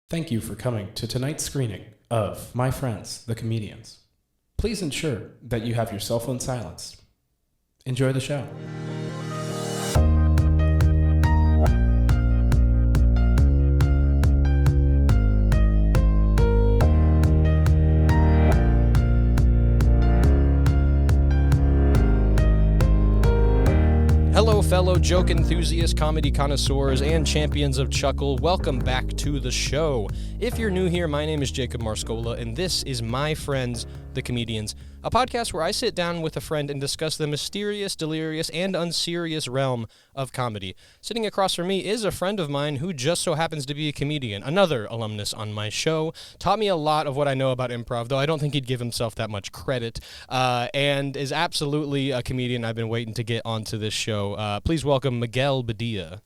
Thank you for coming to tonight's screening of My Friends, the Comedians. Please ensure that you have your cell phone silenced. Enjoy the show. Hello, fellow joke enthusiasts, comedy connoisseurs, and champions of chuckle. Welcome back to the show. If you're new here, my name is Jacob Marscola, and this is My Friends, the Comedians, a podcast where I sit down with a friend and discuss the mysterious, delirious, and unserious realm of comedy. Sitting across from me is a friend of mine who just so happens to be a comedian, another alumnus on my show. Taught me a lot of what I know about improv, though I don't think he'd give himself that much credit, and is absolutely a comedian I've been waiting to get onto this show. Please welcome Miguel Badia.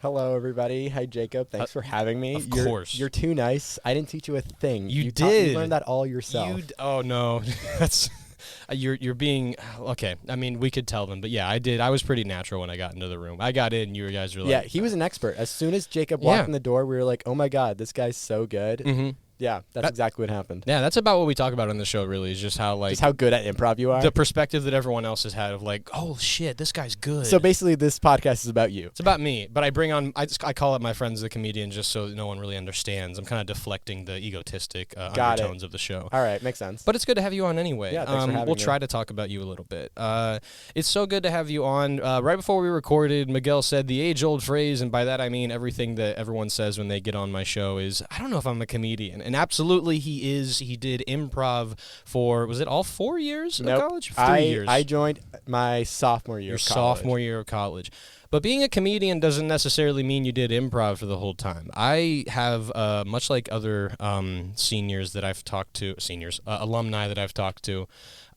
Hello, everybody. Hi, Jacob. Thanks for having me. Of course. You're too nice. I didn't teach you a thing. You did. You learned that all yourself. Oh, no. That's... You're being okay. I mean, we could tell them, but yeah, I did. I was pretty natural when I got into the room. I got in. You guys were like, yeah, he was an expert. As soon as Jacob walked in the door, we were like, "Oh my God, this guy's so good." Mm-hmm. Yeah, that's exactly what happened. Yeah, that's about what we talk about on the show. Really, is just how good at improv you are. The perspective that everyone else has had of like, oh shit, this guy's good. So basically, this podcast is about you. It's about me, but I bring on. I call it My Friends the Comedian just so that no one really understands. I'm kind of deflecting the egotistic undertones of the show. All right, makes sense. But it's good to have you on anyway. Yeah, thanks for having We'll me. try to talk about you a little bit. It's so good to have you on. Right before we recorded, Miguel said the age-old phrase, and by that I mean everything that everyone says when they get on my show is, I don't know if I'm a comedian. And absolutely he is. He did improv for, was it all 4 years of college? 3 years. I joined my sophomore year Your of college. sophomore year of college. But being a comedian doesn't necessarily mean you did improv for the whole time. I have, much like other seniors that I've talked to, alumni that I've talked to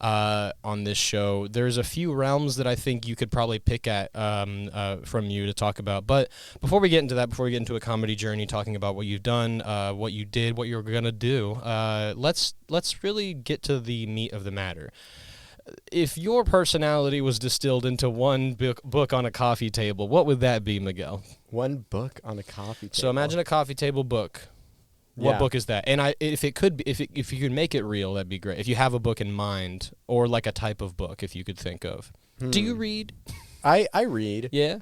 on this show, there's a few realms that I think you could probably pick at from you to talk about. But before we get into that, before we get into a comedy journey, talking about what you've done, what you did, what you're going to do, let's really get to the meat of the matter. If your personality was distilled into one book on a coffee table, what would that be, Miguel? One book on a coffee table. So imagine a coffee table book. What book is that? And if you could make it real, that'd be great. If you have a book in mind, or like a type of book, if you could think of. Do you read? I read. Yeah?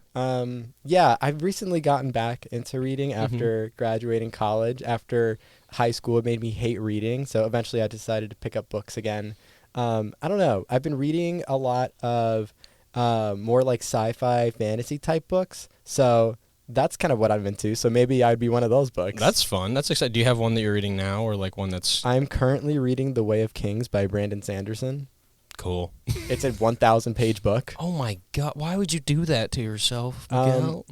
Yeah, I've recently gotten back into reading after graduating college. After high school, it made me hate reading, so eventually I decided to pick up books again. I don't know. I've been reading a lot of more like sci-fi fantasy type books, so that's kind of what I'm into. So maybe I'd be one of those books. That's fun. That's exciting. Do you have one that you're reading now, or like one that's... I'm currently reading The Way of Kings by Brandon Sanderson. Cool. It's a 1,000-page book. Oh my God! Why would you do that to yourself, Miguel?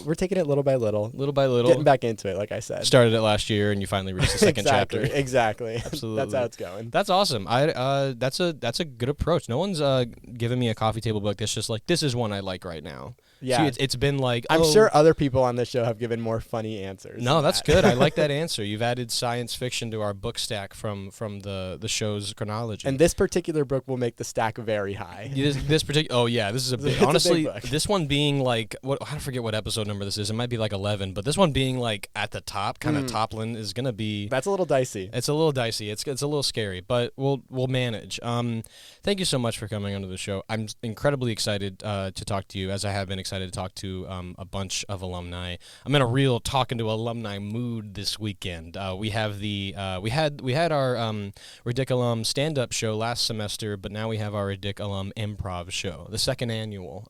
We're taking it little by little. Little by little. Getting back into it, like I said. Started it last year, and you finally reached the second chapter. Exactly. Absolutely. That's how it's going. That's awesome. That's a good approach. No one's given me a coffee table book that's just like, this is one I like right now. Yeah. See, it's been like, I'm sure other people on this show have given more funny answers. No, that's good. I like that answer. You've added science fiction to our book stack from the show's chronology. And this particular book will make the stack very high. This particular, oh yeah, this is a big. It's Honestly, a big book. this one being like, I forget what episode number this is. It might be like 11, but this one being like at the top, kind of toppling, is gonna be. That's a little dicey. It's a little dicey. It's a little scary, but we'll manage. Thank you so much for coming onto the show. I'm incredibly excited to talk to you, as I have been excited to talk to a bunch of alumni. I'm in a real talking to alumni mood this weekend. We have we had our Ridiculum stand-up show last semester, but now we have our Ridiculum improv show, the second annual.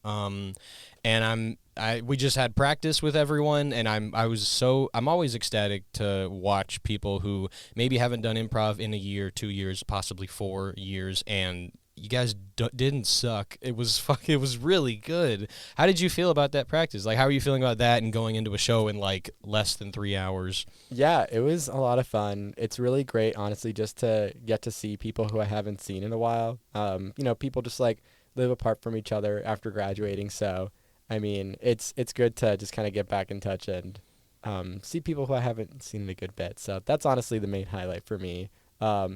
And we just had practice with everyone, and I'm always ecstatic to watch people who maybe haven't done improv in a year, 2 years, possibly 4 years, and you guys didn't suck. It was really good. How did you feel about that practice? Like, how are you feeling about that and going into a show in like less than 3 hours? Yeah, it was a lot of fun. It's really great, honestly, just to get to see people who I haven't seen in a while. People just like live apart from each other after graduating. So, I mean, it's good to just kind of get back in touch and see people who I haven't seen in a good bit. So that's honestly the main highlight for me.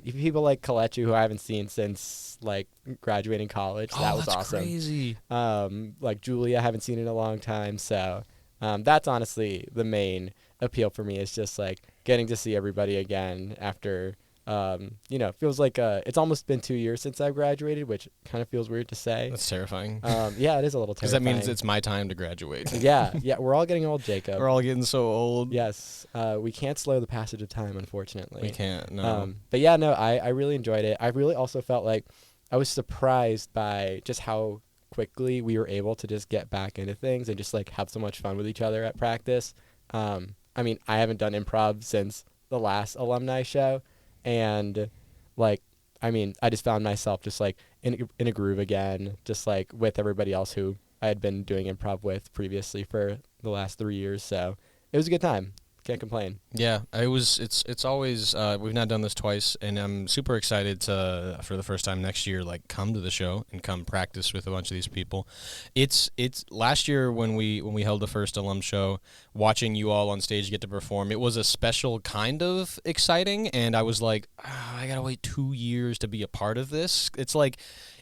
People like Kalechi, who I haven't seen since like graduating college. That was that's awesome. Crazy. Like Julia, I haven't seen in a long time. So that's honestly the main appeal for me is just like getting to see everybody again after it feels like it's almost been 2 years since I graduated, which kind of feels weird to say. That's terrifying. Yeah, it is a little terrifying. Because that means it's my time to graduate. Yeah, we're all getting old, Jacob. We're all getting so old. Yes, we can't slow the passage of time, unfortunately. We can't, no. But yeah, no, I really enjoyed it. I really also felt like I was surprised by just how quickly we were able to just get back into things and just like have so much fun with each other at practice. I mean, I haven't done improv since the last alumni show, and like, I mean, I just found myself just like in a groove again, just like with everybody else who I had been doing improv with previously for the last 3 years. So it was a good time. Can't complain. Yeah, it's always we've not done this twice, and I'm super excited to for the first time next year like come to the show and come practice with a bunch of these people. It's last year when we held the first alum show, watching you all on stage get to perform, it was a special kind of exciting, and I was like, I gotta wait 2 years to be a part of this. It's like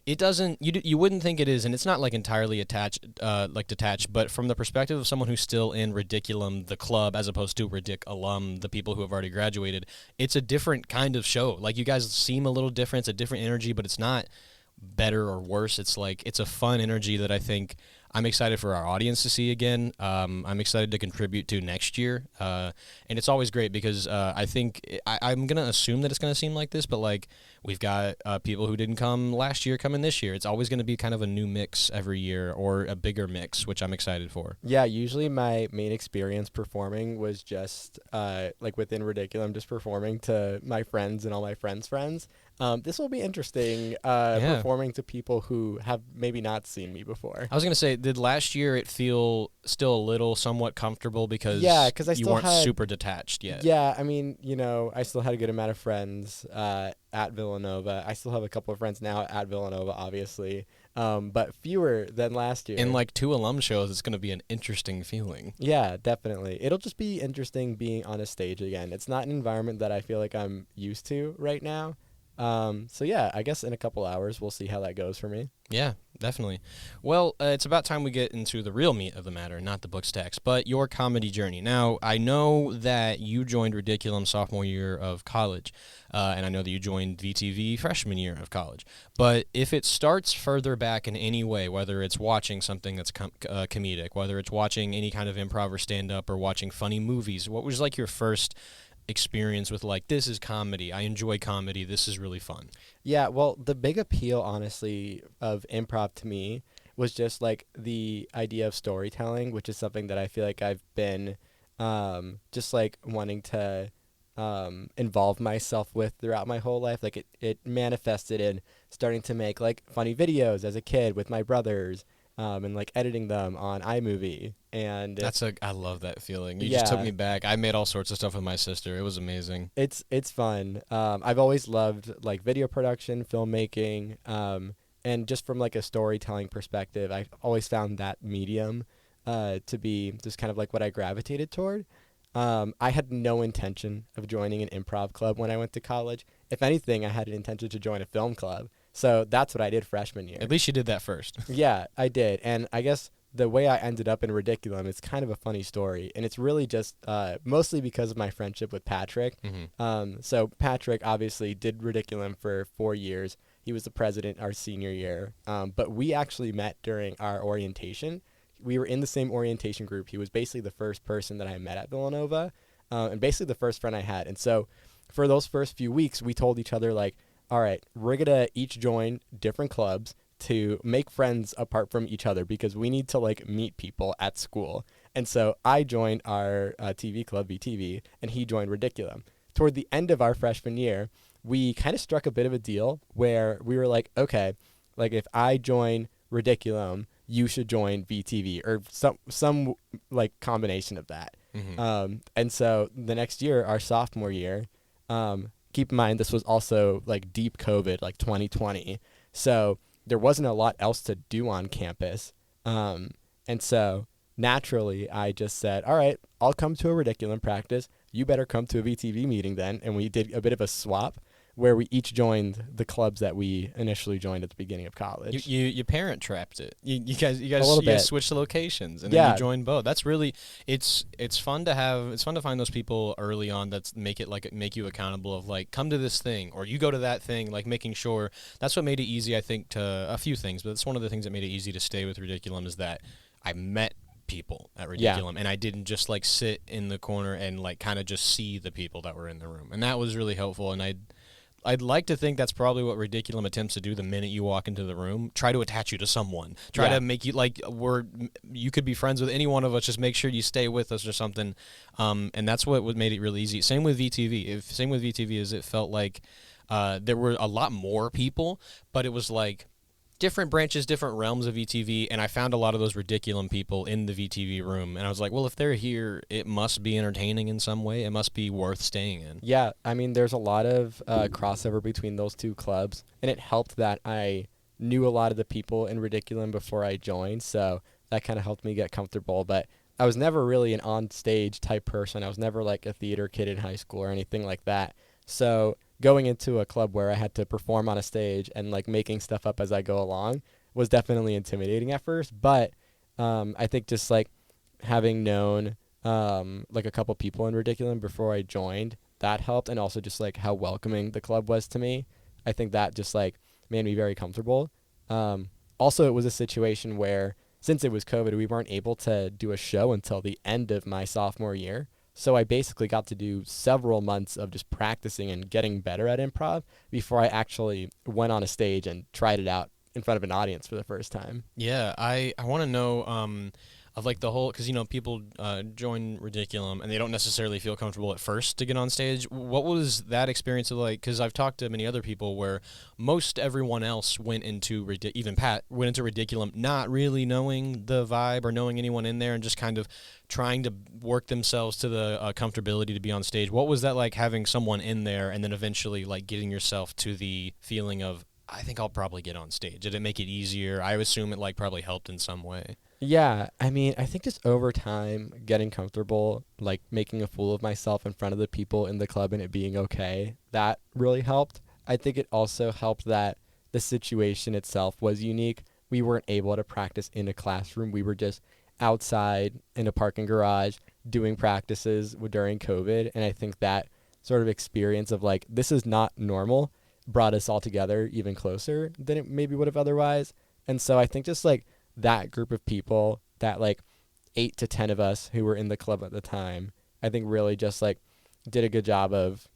it doesn't you wouldn't think it is, and it's not like entirely detached, but from the perspective of someone who's still in Ridiculum, the club, as opposed to Ridic alum, the people who have already graduated, it's a different kind of show. Like, you guys seem a little different, it's a different energy, but it's not better or worse. It's like, it's a fun energy that I think I'm excited for our audience to see again. I'm excited to contribute to next year. And it's always great because I think I'm going to assume that it's going to seem like this, but like we've got people who didn't come last year coming this year. It's always going to be kind of a new mix every year, or a bigger mix, which I'm excited for. Yeah, usually my main experience performing was just like within Ridiculum, just performing to my friends and all my friends' friends. This will be interesting, performing to people who have maybe not seen me before. I was going to say, did last year it feel still a little somewhat comfortable because I you still weren't had, super detached yet? Yeah, I mean, I still had a good amount of friends at Villanova. I still have a couple of friends now at Villanova, obviously, but fewer than last year. In like 2 alum shows, it's going to be an interesting feeling. Yeah, definitely. It'll just be interesting being on a stage again. It's not an environment that I feel like I'm used to right now. So yeah, I guess in a couple hours we'll see how that goes for me. Yeah, definitely. Well, it's about time we get into the real meat of the matter, not the book's text, but your comedy journey. Now, I know that you joined Ridiculum sophomore year of college, and I know that you joined VTV freshman year of college. But if it starts further back in any way, whether it's watching something that's comedic, whether it's watching any kind of improv or stand-up, or watching funny movies, what was like your first experience with like, this is comedy, I enjoy comedy, this is really fun? Yeah, well, the big appeal, honestly, of improv to me was just like the idea of storytelling, which is something that I feel like I've been just like wanting to involve myself with throughout my whole life. Like it manifested in starting to make like funny videos as a kid with my brothers, and like editing them on iMovie. And I love that feeling. You just took me back. I made all sorts of stuff with my sister. It was amazing. It's fun. I've always loved like video production, filmmaking, and just from like a storytelling perspective, I've always found that medium to be just kind of like what I gravitated toward. I had no intention of joining an improv club when I went to college. If anything, I had an intention to join a film club. So that's what I did freshman year. At least you did that first. Yeah, I did. And I guess the way I ended up in Ridiculum is kind of a funny story. And it's really just mostly because of my friendship with Patrick. Mm-hmm. So Patrick obviously did Ridiculum for 4 years. He was the president our senior year. But we actually met during our orientation. We were in the same orientation group. He was basically the first person that I met at Villanova, and basically the first friend I had. And so for those first few weeks, we told each other, like, all right, we're going to each join different clubs to make friends apart from each other because we need to, like, meet people at school. And so I joined our TV club, VTV, and he joined Ridiculum. Toward the end of our freshman year, we kind of struck a bit of a deal where we were like, okay, like, if I join Ridiculum, you should join VTV, or some like combination of that. Mm-hmm. And so the next year, our sophomore year, keep in mind this was also like deep COVID, like 2020. So there wasn't a lot else to do on campus. And so naturally I just said, all right, I'll come to a Ridiculum practice. You better come to a VTV meeting then. And we did a bit of a swap where we each joined the clubs that we initially joined at the beginning of college. You parent trapped it. You guys little bit. switched the locations and Yeah. then you joined both. That's really it's fun to find those people early on that's make you accountable of like come to this thing or you go to that thing, like making sure. That's what made it easy, I think, to a few things, but it's one of the things that made it easy to stay with Ridiculum is that I met people at Ridiculum and I didn't just like sit in the corner and like kind of just see the people that were in the room, and that was really helpful. And I'd like to think that's probably what Ridiculum attempts to do the minute you walk into the room. Try to attach you to someone. Try to make you like you could be friends with any one of us. Just make sure you stay with us or something. And that's what made it really easy. Same with VTV. Same with VTV is it felt like there were a lot more people, but it was like different branches, different realms of VTV, and I found a lot of those Ridiculum people in the VTV room, and I was like, well, if they're here, it must be entertaining in some way. It must be worth staying in. Yeah, I mean, there's a lot of crossover between those two clubs, and it helped that I knew a lot of the people in Ridiculum before I joined, so that kind of helped me get comfortable, but I was never really an on-stage type person. I was never like a theater kid in high school or anything like that, so going into a club where I had to perform on a stage and like making stuff up as I go along was definitely intimidating at first. But I think just like having known like a couple people in Ridiculum before I joined, that helped. And also just like how welcoming the club was to me. I think that just like made me very comfortable. Also, it was a situation where since it was COVID, we weren't able to do a show until the end of my sophomore year. So I basically got to do several months of just practicing and getting better at improv before I actually went on a stage and tried it out in front of an audience for the first time. Yeah, I want to know of like the whole, because people join Ridiculum and they don't necessarily feel comfortable at first to get on stage. What was that experience like? Because I've talked to many other people where most everyone else went into even Pat went into Ridiculum not really knowing the vibe or knowing anyone in there and just kind of trying to work themselves to the comfortability to be on stage. What was that like, having someone in there and then eventually like getting yourself to the feeling of, I think I'll probably get on stage? Did it make it easier? I assume it like probably helped in some way. Yeah, I mean, I think just over time, getting comfortable, like making a fool of myself in front of the people in the club and it being okay, that really helped. I think it also helped that the situation itself was unique. We weren't able to practice in a classroom. We were just outside in a parking garage doing practices during COVID. And I think that sort of experience of like, this is not normal, brought us all together even closer than it maybe would have otherwise. And so I think just like that group of people, that like 8 to 10 of us who were in the club at the time, I think really just like did a good job of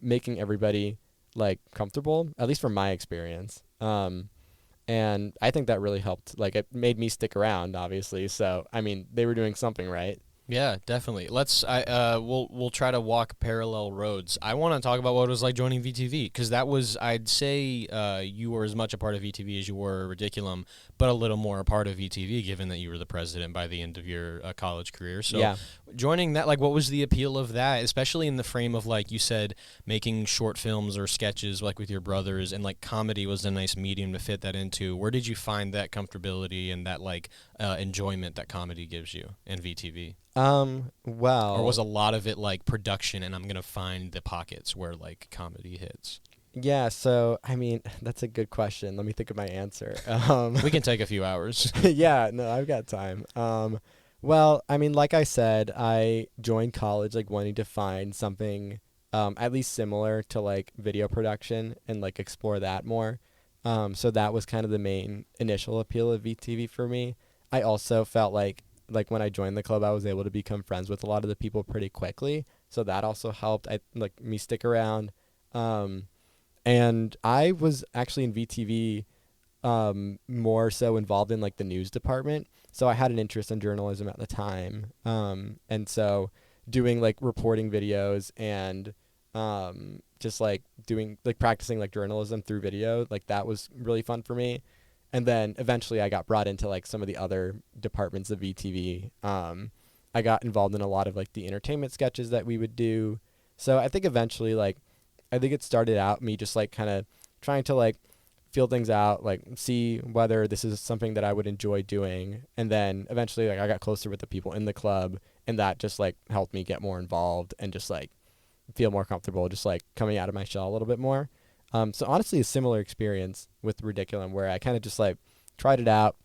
making everybody like comfortable, at least from my experience. And I think that really helped. Like it made me stick around, obviously. So, I mean, they were doing something right. Yeah, definitely. We'll try to walk parallel roads. I want to talk about what it was like joining VTV, because that was, I'd say, you were as much a part of VTV as you were Ridiculum, but a little more a part of VTV, given that you were the president by the end of your college career. So yeah. Joining that, like, what was the appeal of that, especially in the frame of, like you said, making short films or sketches like with your brothers, and like comedy was a nice medium to fit that into. Where did you find that comfortability and that like enjoyment that comedy gives you in VTV? Well, or was a lot of it like production and I'm going to find the pockets where like comedy hits? Yeah, so, I mean, that's a good question. Let me think of my answer. We can take a few hours. Yeah, no, I've got time. Well, I mean, like I said, I joined college like wanting to find something at least similar to like video production and like explore that more. So that was kind of the main initial appeal of VTV for me. I also felt like when I joined the club, I was able to become friends with a lot of the people pretty quickly. So that also helped me stick around. And I was actually in VTV more so involved in like the news department. So I had an interest in journalism at the time. And so doing like reporting videos and just like doing like practicing like journalism through video, like that was really fun for me. And then eventually I got brought into like some of the other departments of VTV. I got involved in a lot of like the entertainment sketches that we would do. So I think eventually I think it started out me just like kind of trying to like feel things out, like see whether this is something that I would enjoy doing. And then eventually like I got closer with the people in the club, and that just like helped me get more involved and just like feel more comfortable just like coming out of my shell a little bit more. So honestly, a similar experience with Ridiculum where I kind of just like tried it out,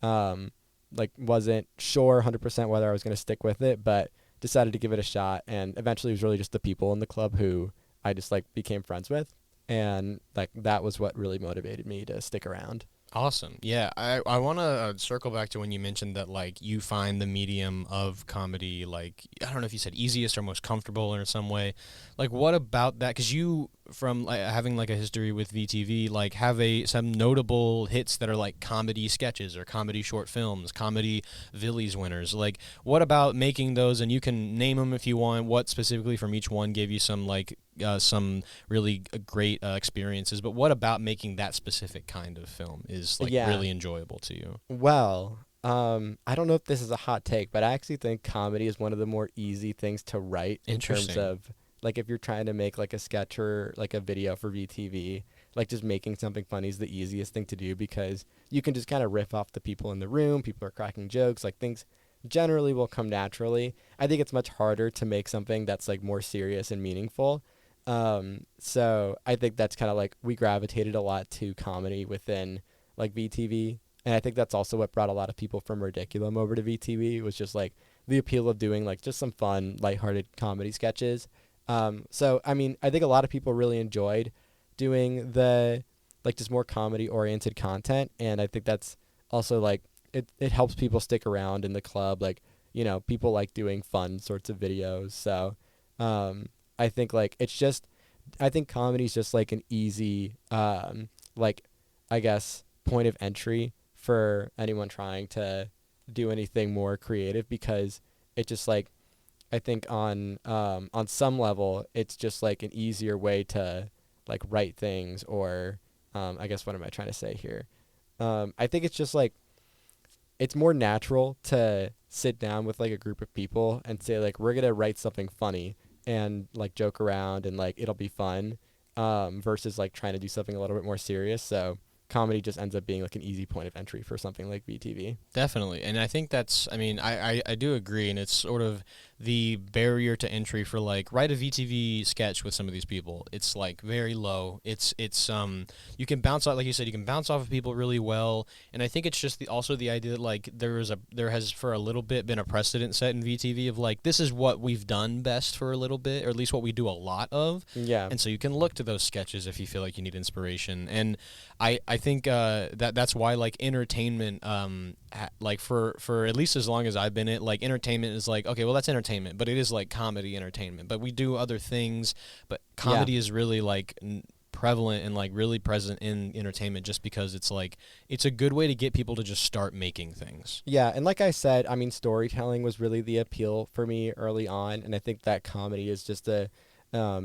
like wasn't sure 100% whether I was going to stick with it, but decided to give it a shot. And eventually it was really just the people in the club who I just like became friends with. And like that was what really motivated me to stick around. Awesome. Yeah, I want to circle back to when you mentioned that, like, you find the medium of comedy, like, I don't know if you said easiest or most comfortable in some way. Like, what about that? Because you, from like, having, like, a history with VTV, like, have some notable hits that are, like, comedy sketches or comedy short films, comedy Villies winners. Like, what about making those, and you can name them if you want, what specifically from each one gave you some, like, some really great experiences, but what about making that specific kind of film is like really enjoyable to you? Well, I don't know if this is a hot take, but I actually think comedy is one of the more easy things to write in terms of like if you're trying to make like a sketch or like a video for VTV, like just making something funny is the easiest thing to do because you can just kind of riff off the people in the room, people are cracking jokes, like things generally will come naturally. I think it's much harder to make something that's like more serious and meaningful. So I think that's kind of like we gravitated a lot to comedy within like VTV, and I think that's also what brought a lot of people from Ridiculum over to VTV was just like the appeal of doing like just some fun, lighthearted comedy sketches. So I mean, I think a lot of people really enjoyed doing the like just more comedy oriented content, and I think that's also like it helps people stick around in the club. Like, you know, people like doing fun sorts of videos. So I think like I think comedy is just like an easy like I guess point of entry for anyone trying to do anything more creative because it just like I think on some level it's just like an easier way to like write things or I guess what am I trying to say here? I think it's just like it's more natural to sit down with like a group of people and say like we're gonna write something funny and like joke around and like it'll be fun versus like trying to do something a little bit more serious. So comedy just ends up being like an easy point of entry for something like VTV. Definitely. And I think that's, I mean, I do agree. And it's sort of the barrier to entry for like write a VTV sketch with some of these people. It's like very low. It's you can bounce off, like you said, you can bounce off of people really well. And I think it's just also the idea that like there has for a little bit been a precedent set in VTV of like, this is what we've done best for a little bit, or at least what we do a lot of. Yeah. And so you can look to those sketches if you feel like you need inspiration. And I think that's why like entertainment, like for at least as long as I've been in it, like entertainment is like, okay, well that's entertainment, but it is like comedy entertainment. But we do other things, but comedy is really like prevalent and like really present in entertainment just because it's like it's a good way to get people to just start making things. Yeah, and like I said, I mean storytelling was really the appeal for me early on, and I think that comedy is just an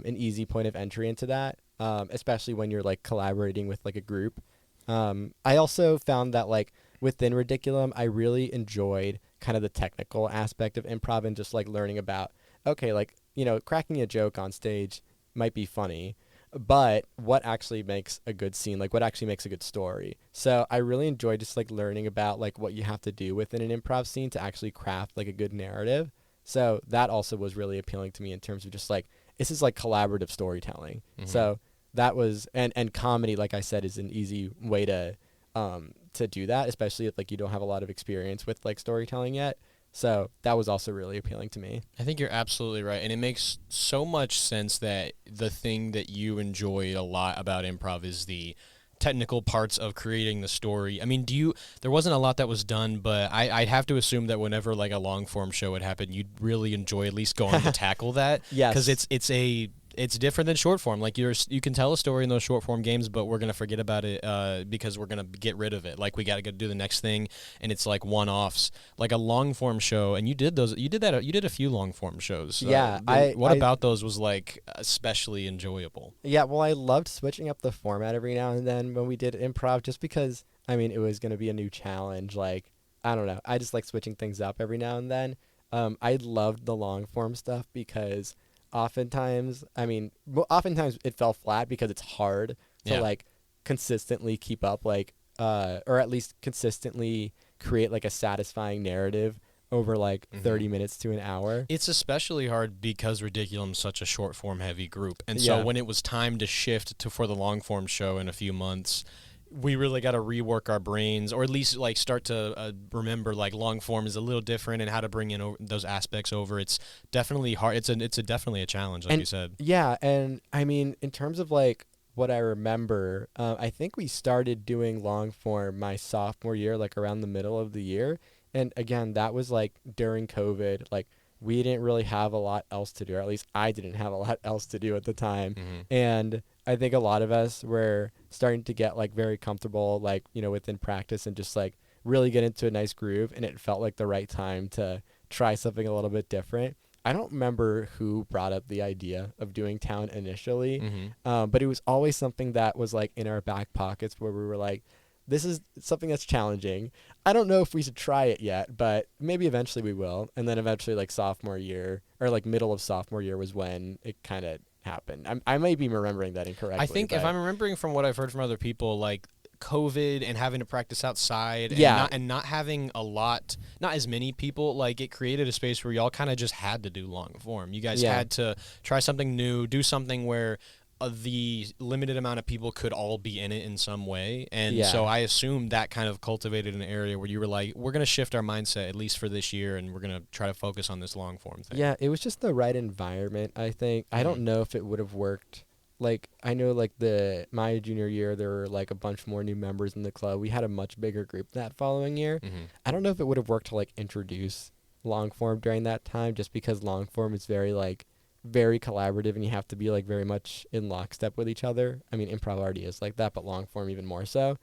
easy point of entry into that. Especially when you're like collaborating with like a group. I also found that like within Ridiculum, I really enjoyed kind of the technical aspect of improv and just like learning about, okay, like, you know, cracking a joke on stage might be funny, but what actually makes a good scene, like what actually makes a good story. So I really enjoyed just like learning about like what you have to do within an improv scene to actually craft like a good narrative. So that also was really appealing to me in terms of just like, this is like collaborative storytelling. Mm-hmm. So that was, and comedy, like I said, is an easy way to do that, especially if like you don't have a lot of experience with like storytelling yet. So that was also really appealing to me. I think you're absolutely right. And it makes so much sense that the thing that you enjoy a lot about improv is the technical parts of creating the story. I mean, there wasn't a lot that was done, but I'd have to assume that whenever like a long form show would happen, you'd really enjoy at least going to tackle that. Yes. Because it's different than short form. Like you can tell a story in those short form games, but we're gonna forget about it because we're gonna get rid of it. Like we gotta go do the next thing, and it's like one offs. Like a long form show, and you did a few long form shows. Yeah, what about those was like especially enjoyable? Yeah, well, I loved switching up the format every now and then when we did improv, just because I mean it was gonna be a new challenge. Like I don't know, I just like switching things up every now and then. I loved the long form stuff because oftentimes it fell flat because it's hard to like consistently keep up like or at least consistently create like a satisfying narrative over like 30 minutes to an hour. It's especially hard because Ridiculum's such a short form heavy group. And so when it was time to shift to for the long form show in a few months, we really got to rework our brains, or at least like start to remember like long form is a little different and how to bring in those aspects over. It's definitely hard. It's definitely a challenge, like you said. Yeah, and I mean, in terms of like what I remember, I think we started doing long form my sophomore year, like around the middle of the year. And again, that was like during COVID. Like we didn't really have a lot else to do, or at least I didn't have a lot else to do at the time. And I think a lot of us were starting to get like very comfortable, like, you know, within practice and just like really get into a nice groove. And it felt like the right time to try something a little bit different. I don't remember who brought up the idea of doing town initially, but it was always something that was like in our back pockets where we were like, this is something that's challenging. I don't know if we should try it yet, but maybe eventually we will. And then eventually like sophomore year or like middle of sophomore year was when it kind of happened. I may be remembering that incorrectly. I think if I'm remembering from what I've heard from other people, like COVID and having to practice outside and not having not as many people, like it created a space where y'all kind of just had to do long form. You guys had to try something new, do something where the limited amount of people could all be in it in some way. And so I assume that kind of cultivated an area where you were like, we're going to shift our mindset, at least for this year, and we're going to try to focus on this long form thing. Yeah, it was just the right environment, I think. I don't know if it would have worked. Like, I know, like, my junior year, there were, like, a bunch more new members in the club. We had a much bigger group that following year. I don't know if it would have worked to, like, introduce long form during that time, just because long form is very, like, very collaborative, and you have to be like very much in lockstep with each other. I mean, improv already is like that, but long form even more so.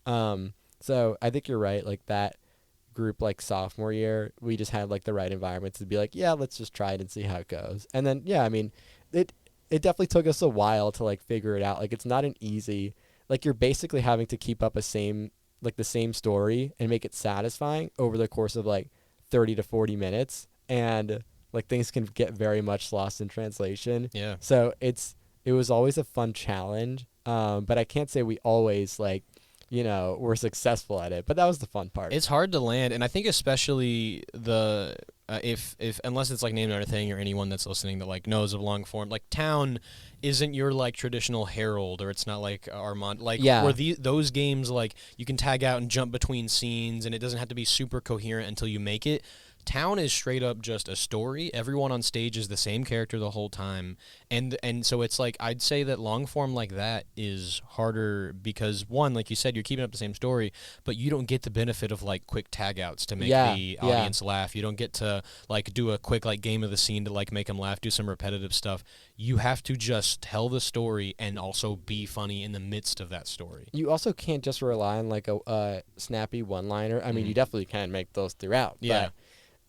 So I think you're right. Like that group, like sophomore year, we just had like the right environment to be like, yeah, let's just try it and see how it goes. And then, yeah, I mean, it definitely took us a while to like figure it out. Like it's not an easy, like you're basically having to keep up the same story and make it satisfying over the course of like 30 to 40 minutes. And like things can get very much lost in translation. Yeah. So it was always a fun challenge. But I can't say we always like, you know, were successful at it. But that was the fun part. It's hard to land, and I think especially the if unless it's like Name Another Thing or anyone that's listening that like knows of long form, like Town isn't your like traditional Herald, or it's not like Armand, like where those games like you can tag out and jump between scenes, and it doesn't have to be super coherent until you make it. Town is straight up just a story. Everyone on stage is the same character the whole time. And so it's like, I'd say that long form like that is harder because, one, like you said, you're keeping up the same story, but you don't get the benefit of like quick tag outs to make the audience laugh. You don't get to like do a quick like game of the scene to like make them laugh, do some repetitive stuff. You have to just tell the story and also be funny in the midst of that story. You also can't just rely on like a snappy one-liner. I mean, you definitely can make those throughout. Yeah. But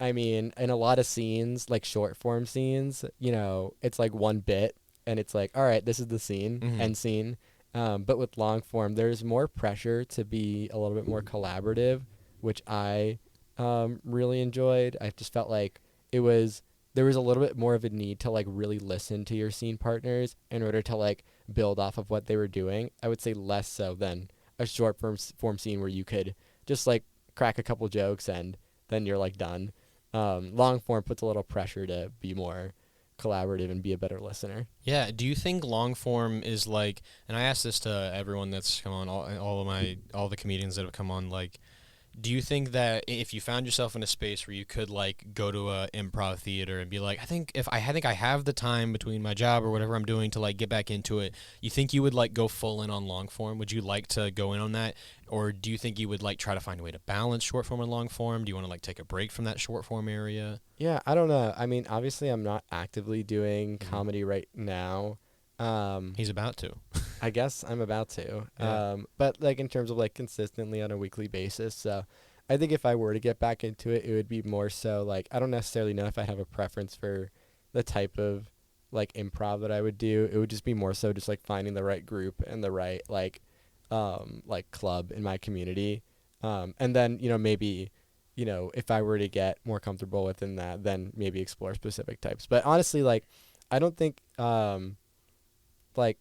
I mean, in a lot of scenes, like short form scenes, you know, it's like one bit and it's like, all right, this is the scene, end scene. But with long form, there's more pressure to be a little bit more collaborative, which I really enjoyed. I just felt like there was a little bit more of a need to like really listen to your scene partners in order to like build off of what they were doing. I would say less so than a short form scene where you could just like crack a couple jokes and then you're like done. Long form puts a little pressure to be more collaborative and be a better listener. Yeah. Do you think long form is like, and I asked this to everyone that's come on, all the comedians that have come on, like, do you think that if you found yourself in a space where you could like go to a improv theater and be like, I think I have the time between my job or whatever I'm doing to like get back into it, you think you would like go full in on long form? Would you like to go in on that? Or do you think you would like try to find a way to balance short form and long form? Do you want to like take a break from that short form area? Yeah, I don't know. I mean, obviously I'm not actively doing comedy right now. He's about to. I guess I'm about to. Yeah. But like in terms of like consistently on a weekly basis. So I think if I were to get back into it, it would be more so like, I don't necessarily know if I have a preference for the type of like improv that I would do. It would just be more so just like finding the right group and the right like club in my community. And then, you know, maybe, you know, if I were to get more comfortable within that, then maybe explore specific types. But honestly, like, I don't think, like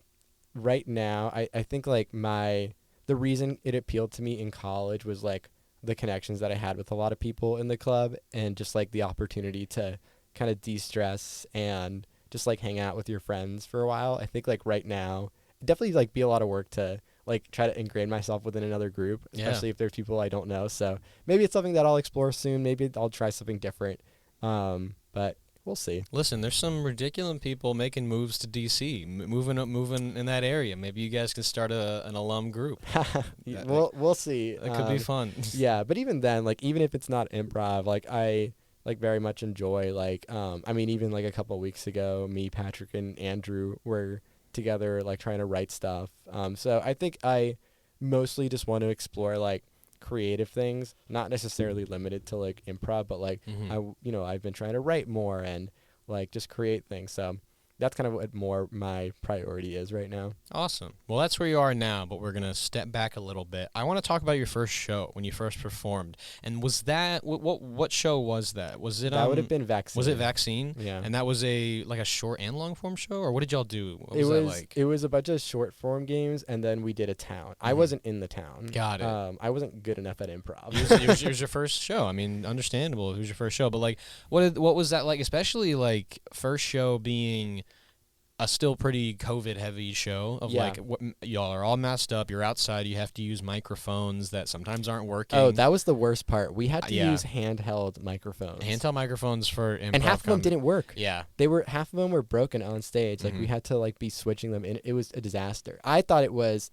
right now, I think like the reason it appealed to me in college was like, the connections that I had with a lot of people in the club, and just like the opportunity to kind of de-stress and just like hang out with your friends for a while. I think like right now, it'd definitely like be a lot of work to like try to ingrain myself within another group, especially if there's people I don't know. So maybe it's something that I'll explore soon. Maybe I'll try something different. But we'll see. Listen, there's some ridiculous people making moves to DC, moving in that area. Maybe you guys can start an alum group. We'll see. That could be fun. Yeah, but even then, like even if it's not improv, like I like very much enjoy like I mean even like a couple of weeks ago, me, Patrick, and Andrew were together like trying to write stuff. So I think I mostly just want to explore like creative things, not necessarily limited to like improv, but like I've been trying to write more and like just create things. So that's kind of what more my priority is right now. Awesome. Well, that's where you are now, but we're going to step back a little bit. I want to talk about your first show, when you first performed. And was that, what show was that? Was it, that would have been Vaccine. Was it Vaccine? Yeah. And that was a short and long form show, or what did y'all do? What was that like? It was a bunch of short form games, and then we did a town. I wasn't in the town. Got it. I wasn't good enough at improv. It was your first show. I mean, understandable. It was your first show, but like, what was that like? Especially like first show being a still pretty COVID heavy show of like y'all are all messed up. You're outside. You have to use microphones that sometimes aren't working. Oh, that was the worst part. We had to use handheld microphones. Handheld microphones for improv. And half of them didn't work. Yeah. Half of them were broken on stage. Like we had to like be switching them, and it was a disaster. I thought it was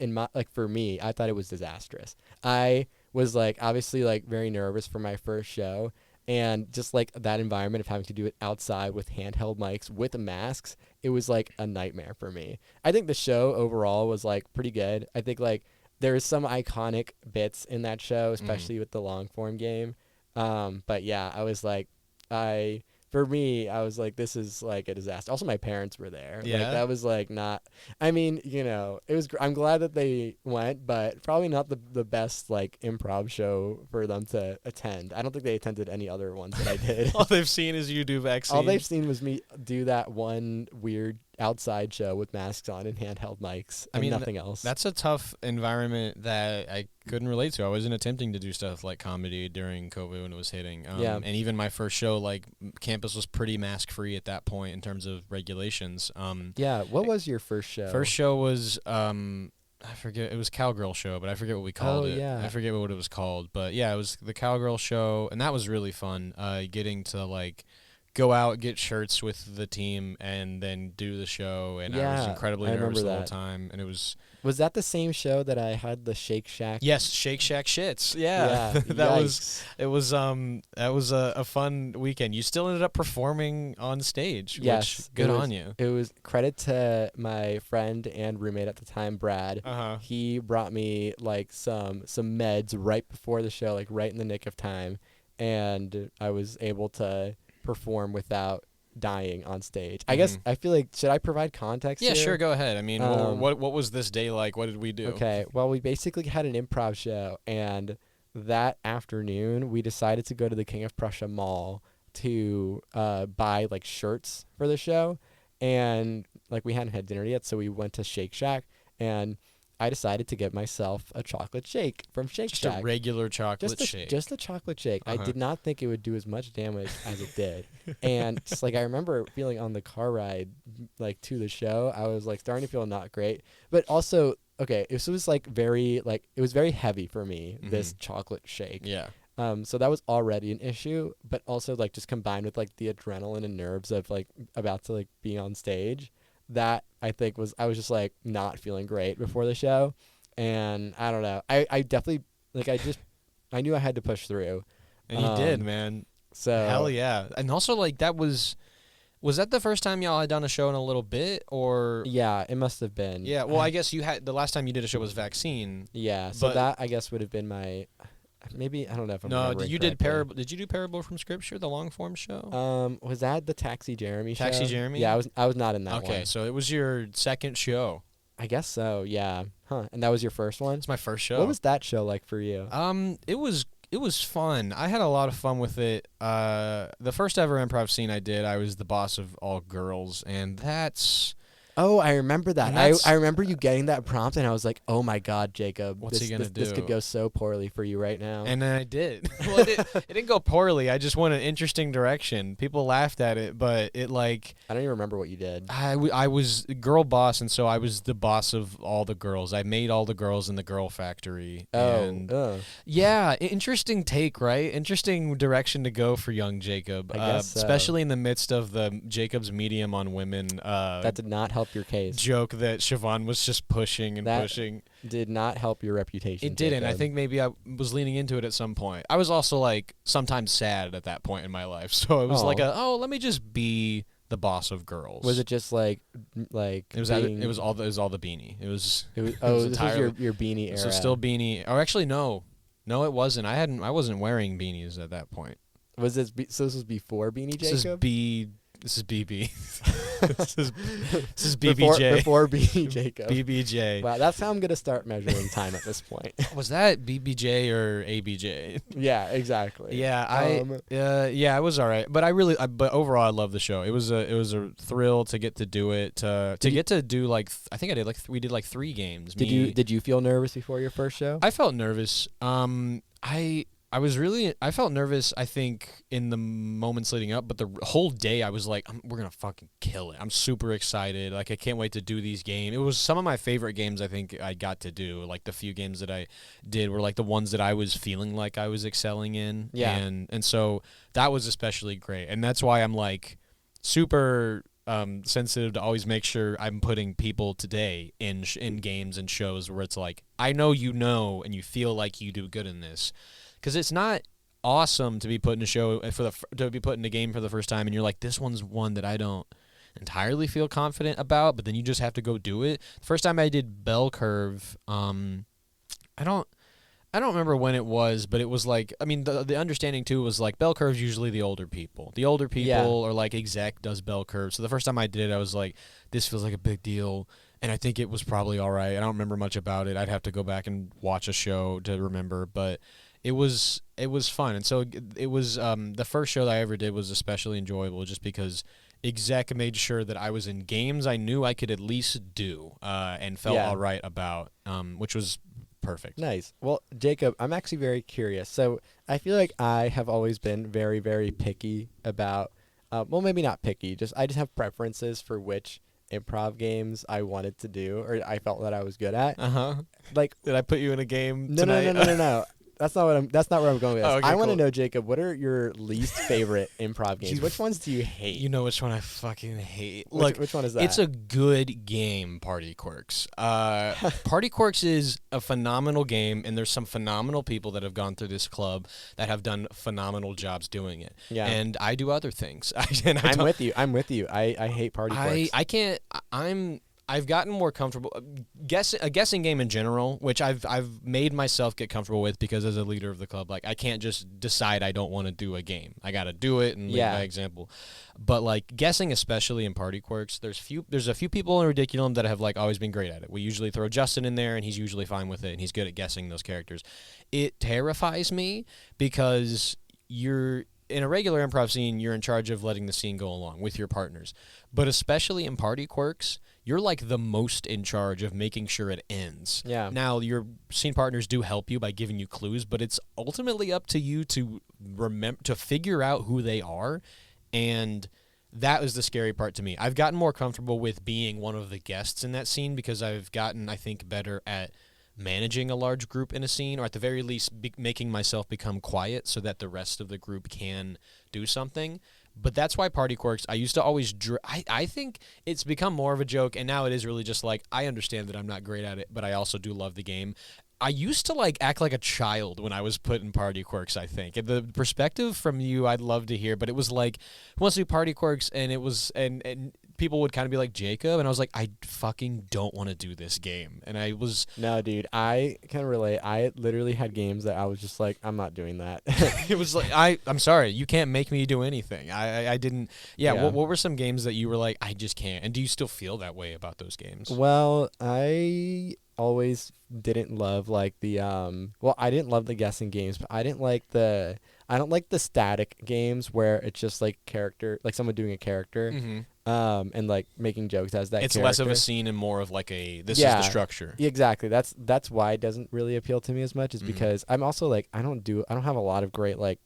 for me, I thought it was disastrous. I was like obviously like very nervous for my first show. And just like that environment of having to do it outside with handheld mics with masks, it was like a nightmare for me. I think the show overall was like pretty good. I think like there's some iconic bits in that show, especially with the long form game. But yeah, I was like, for me, I was like, this is like a disaster. Also, my parents were there. Yeah. Like, that was like not, I mean, it was, I'm glad that they went, but probably not the best like improv show for them to attend. I don't think they attended any other ones that I did. All they've seen is you do Vaccine. All they've seen was me do that one weird outside show with masks on and handheld mics and nothing else. That's a tough environment that I couldn't relate to. I wasn't attempting to do stuff like comedy during COVID when it was hitting. And even my first show, like campus was pretty mask free at that point in terms of regulations. What was your first show? First show was I forget, it was Cowgirl show, but I forget what we called it. Yeah. I forget what it was called, but yeah, it was the Cowgirl show, and that was really fun. Getting to like go out, get shirts with the team, and then do the show. And I was incredibly nervous the whole time. And it was... Was that the same show that I had the Shake Shack? Yes, Shake Shack shits. Yeah. That was a fun weekend. You still ended up performing on stage. Yes. Which, good on you. It was credit to my friend and roommate at the time, Brad. He brought me like some meds right before the show, like right in the nick of time. And I was able to perform without dying on stage. I guess I feel like, should I provide context here? Sure, go ahead. I mean, what was this day like? What did we do? Okay, well, we basically had an improv show, and that afternoon we decided to go to the King of Prussia Mall to buy like shirts for the show, and like we hadn't had dinner yet, so we went to Shake Shack, and I decided to get myself a chocolate shake from Shake Shack. Just a regular chocolate shake. Just a chocolate shake. I did not think it would do as much damage as it did. And just like I remember feeling on the car ride like to the show, I was like starting to feel not great. But also, okay, it was like very heavy for me, this chocolate shake. Yeah. So that was already an issue, but also like just combined with like the adrenaline and nerves of like about to like be on stage. That I think I was just like not feeling great before the show, and I don't know. I definitely like I knew I had to push through, and you did, man. So hell yeah! And also like that was that the first time y'all had done a show in a little bit, or yeah, it must have been. Yeah, well, I guess you had the last time you did a show was Vaccine. Yeah, so that I guess would have been my. Maybe I don't know if I'm no. Did you do Parable from Scripture, the long form show? Was that the Taxi Jeremy show? Taxi Jeremy? Yeah, I was not in that one. Okay, so it was your second show. I guess so. Yeah. Huh. And that was your first one? It's my first show. What was that show like for you? It was fun. I had a lot of fun with it. The first ever improv scene I did, I was the boss of all girls, and that's Oh, I remember that. And that's- I remember you getting that prompt, and I was like, "Oh my God, Jacob, What's he gonna this could do? go so poorly for you right now." And then I did. Well, it didn't go poorly. I just went an interesting direction. People laughed at it, but it like I don't even remember what you did. I was girl boss, and so I was the boss of all the girls. I made all the girls in the girl factory. And yeah, interesting take, right? Interesting direction to go for young Jacob, I guess so. especially in the midst of the Jacob's medium on women. That did not help your case. Joke that Siobhan was just pushing and That pushing. Did not help your reputation. It didn't. I Jacob. think maybe I was leaning into it at some point. I was also like sometimes sad at that point in my life, so it was like let me just be the boss of girls. Was it just like It was being, it was all the beanie. It was this entirely, was your beanie era. so still beanie. Oh, actually no, it wasn't. I wasn't wearing beanies at that point. Was this so this was before Beanie Jacob? This is BB. this is BBJ. Before Beanie Jacob. BBJ. Wow, that's how I'm gonna start measuring time at this point. Was that BBJ or ABJ? Yeah, exactly. Yeah, yeah, it was all right. But but overall, I love the show. It was a thrill to get to do it. To get to do I think I did we did 3 games. Did you feel nervous before your first show? I felt nervous. I felt nervous, I think, in the moments leading up, but the whole day I was like, we're going to fucking kill it. I'm super excited. I can't wait to do these games. It was some of my favorite games I think I got to do. The few games that I did were the ones that I was feeling like I was excelling in. Yeah. And so that was especially great. And that's why I'm super sensitive to always make sure I'm putting people today in games and shows where it's I know and you feel like you do good in this. Because it's not awesome to be put in a show to be put in a game for the first time, and you're like, this one's one that I don't entirely feel confident about, but then you just have to go do it. The first time I did Bell Curve, I don't remember when it was, but it was the understanding too was Bell Curve's usually the older people. The older people or exec does Bell Curve. So the first time I did it, I was like, this feels like a big deal. And I think it was probably all right. I don't remember much about it. I'd have to go back and watch a show to remember, but it was fun. And so it was the first show that I ever did was especially enjoyable just because exec made sure that I was in games I knew I could at least do and felt all right about, which was perfect. Nice. Well, Jacob, I'm actually very curious. So I feel like I have always been very, very picky about, well, maybe not picky, I just have preferences for which improv games I wanted to do or I felt that I was good at. Did I put you in a game No, tonight? No. That's not where I'm going with this. Oh, okay, I want to cool. know, Jacob, what are your least favorite improv games? Which ones do you hate? You know which one I fucking hate. Which one is that? It's a good game, Party Quirks. Party Quirks is a phenomenal game, and there's some phenomenal people that have gone through this club that have done phenomenal jobs doing it. Yeah. And I do other things. I'm with you. I hate Party Quirks. I can't. I've gotten more comfortable. A guessing game in general, which I've made myself get comfortable with because as a leader of the club, I can't just decide I don't want to do a game. I got to do it and lead by example. But guessing, especially in Party Quirks, there's a few people in Ridiculum that have always been great at it. We usually throw Justin in there and he's usually fine with it and he's good at guessing those characters. It terrifies me because you're in a regular improv scene, you're in charge of letting the scene go along with your partners. But especially in Party Quirks, you're the most in charge of making sure it ends. Yeah. Now, your scene partners do help you by giving you clues, but it's ultimately up to you to figure out who they are, and that was the scary part to me. I've gotten more comfortable with being one of the guests in that scene because I've gotten, I think, better at managing a large group in a scene, or at the very least making myself become quiet so that the rest of the group can do something. But that's why Party Quirks, I used to always I think it's become more of a joke, and now it is really just I understand that I'm not great at it, but I also do love the game. I used to act like a child when I was put in Party Quirks, I think. And the perspective from you I'd love to hear, but it was who wants to do Party Quirks? And it was and people would kind of be like, Jacob, and I was like, I fucking don't want to do this game. And I was No, dude, I can relate. I literally had games that I was just I'm not doing that. it was I'm sorry, you can't make me do anything. I didn't. Yeah. What were some games that you were I just can't? And do you still feel that way about those games? Well, I always didn't love I didn't love the guessing games, but I don't like the static games where it's just character, someone doing a character. Mm-hmm. and like making jokes as that It's character. less of a scene and more of like a this is Yeah. the structure. Exactly. That's why it doesn't really appeal to me as much, is because I'm also like I don't have a lot of great like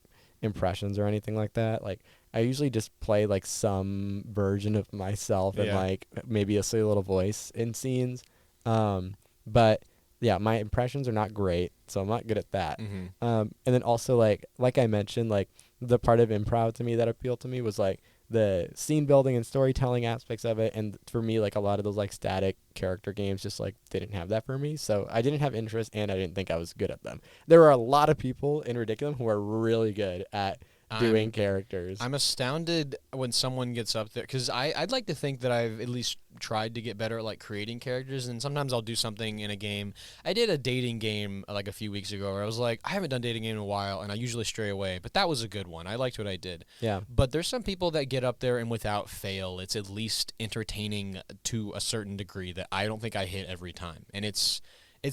impressions or anything like that. Like I usually just play like some version of myself and Yeah. like maybe a silly little voice in scenes. But yeah, my impressions are not great, so I'm not good at that. And then also like I mentioned, like the part of improv to me that appealed to me was like the scene building and storytelling aspects of it. And for me, like a lot of those like static character games just like didn't have that for me. So I didn't have interest, and I didn't think I was good at them. There are a lot of people in Ridiculum who are really good at doing characters. I'm astounded when someone gets up there, because I'd like to think that I've at least tried to get better at like creating characters, and sometimes I'll do something in a game. I did a dating game like a few weeks ago where I was like, I haven't done dating game in a while, and I usually stray away, but that was a good one. I liked what I did. Yeah. But there's some people that get up there and without fail, it's at least entertaining to a certain degree that I don't think I hit every time, and it's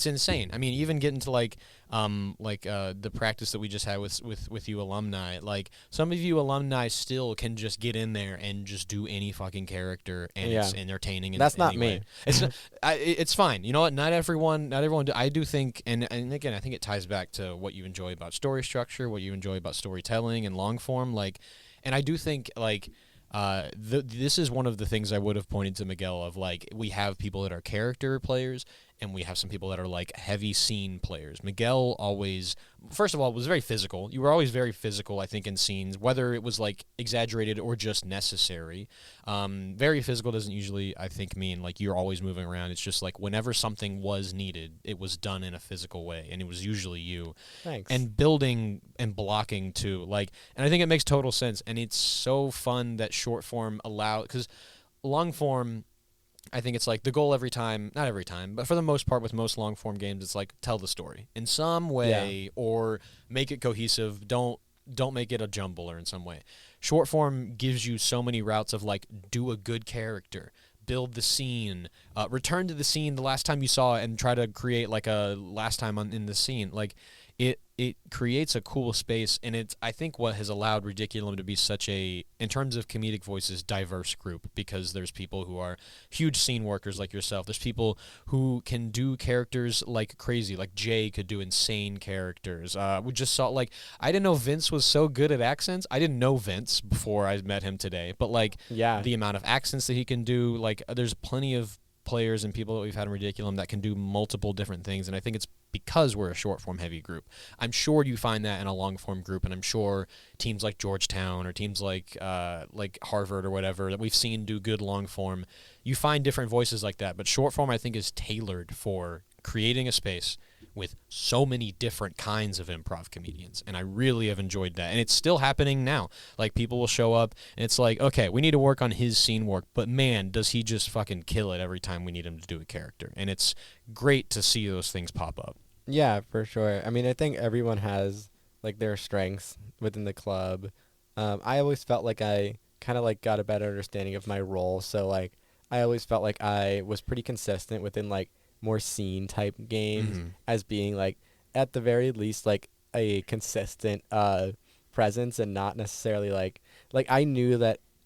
insane. I mean, even getting to the practice that we just had with you alumni. Like some of you alumni still can just get in there and just do any fucking character, and it's entertaining. That's not anyway. me. It's it's fine. You know what? Not everyone. I do think, and again, I think it ties back to what you enjoy about story structure, what you enjoy about storytelling and long form. Like, and I do think like. This is one of the things I would have pointed to Miguel of, like, we have people that are character players and we have some people that are like heavy scene players. Miguel always, first of all, was very physical. You were always very physical, I think, in scenes, whether it was like exaggerated or just necessary. Very physical doesn't usually, I think, mean like you're always moving around. It's just like whenever something was needed, it was done in a physical way, and it was usually you. Thanks. And building and blocking too, like, and I think it makes total sense. And it's so fun that short form because long form, I think it's like the goal every time, not every time, but for the most part with most long form games, it's like tell the story in some way or make it cohesive. Don't make it a jumble or in some way. Short form gives you so many routes of like do a good character, build the scene, return to the scene the last time you saw it and try to create like a last time in the scene. Like it creates a cool space, and it's, I think, what has allowed Ridiculum to be such a, in terms of comedic voices, diverse group, because there's people who are huge scene workers like yourself. There's people who can do characters like crazy, like Jay could do insane characters. We just saw, like, I didn't know Vince was so good at accents. I didn't know Vince before I met him today, but like the amount of accents that he can do, like there's plenty of players and people that we've had in Ridiculum that can do multiple different things, and I think it's because we're a short form heavy group. I'm sure you find that in a long form group, and I'm sure teams like Georgetown or teams like Harvard or whatever that we've seen do good long form, you find different voices like that. But short form, I think, is tailored for creating a space with so many different kinds of improv comedians, and I really have enjoyed that. And it's still happening now. Like, people will show up and it's like, okay, we need to work on his scene work, but man, does he just fucking kill it every time we need him to do a character. And it's great to see those things pop up. Yeah, for sure. I mean, I think everyone has like their strengths within the club. I always felt like I kind of like got a better understanding of my role, so like I always felt like I was pretty consistent within like more scene type games as being like at the very least like a consistent presence, and not necessarily like I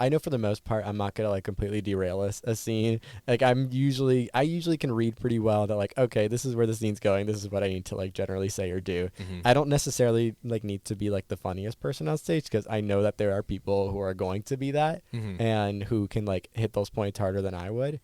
know for the most part I'm not gonna like completely derail a scene. Like I usually can read pretty well that like, okay, this is where the scene's going, this is what I need to like generally say or do. I don't necessarily like need to be like the funniest person on stage, because I know that there are people who are going to be that and who can like hit those points harder than I would.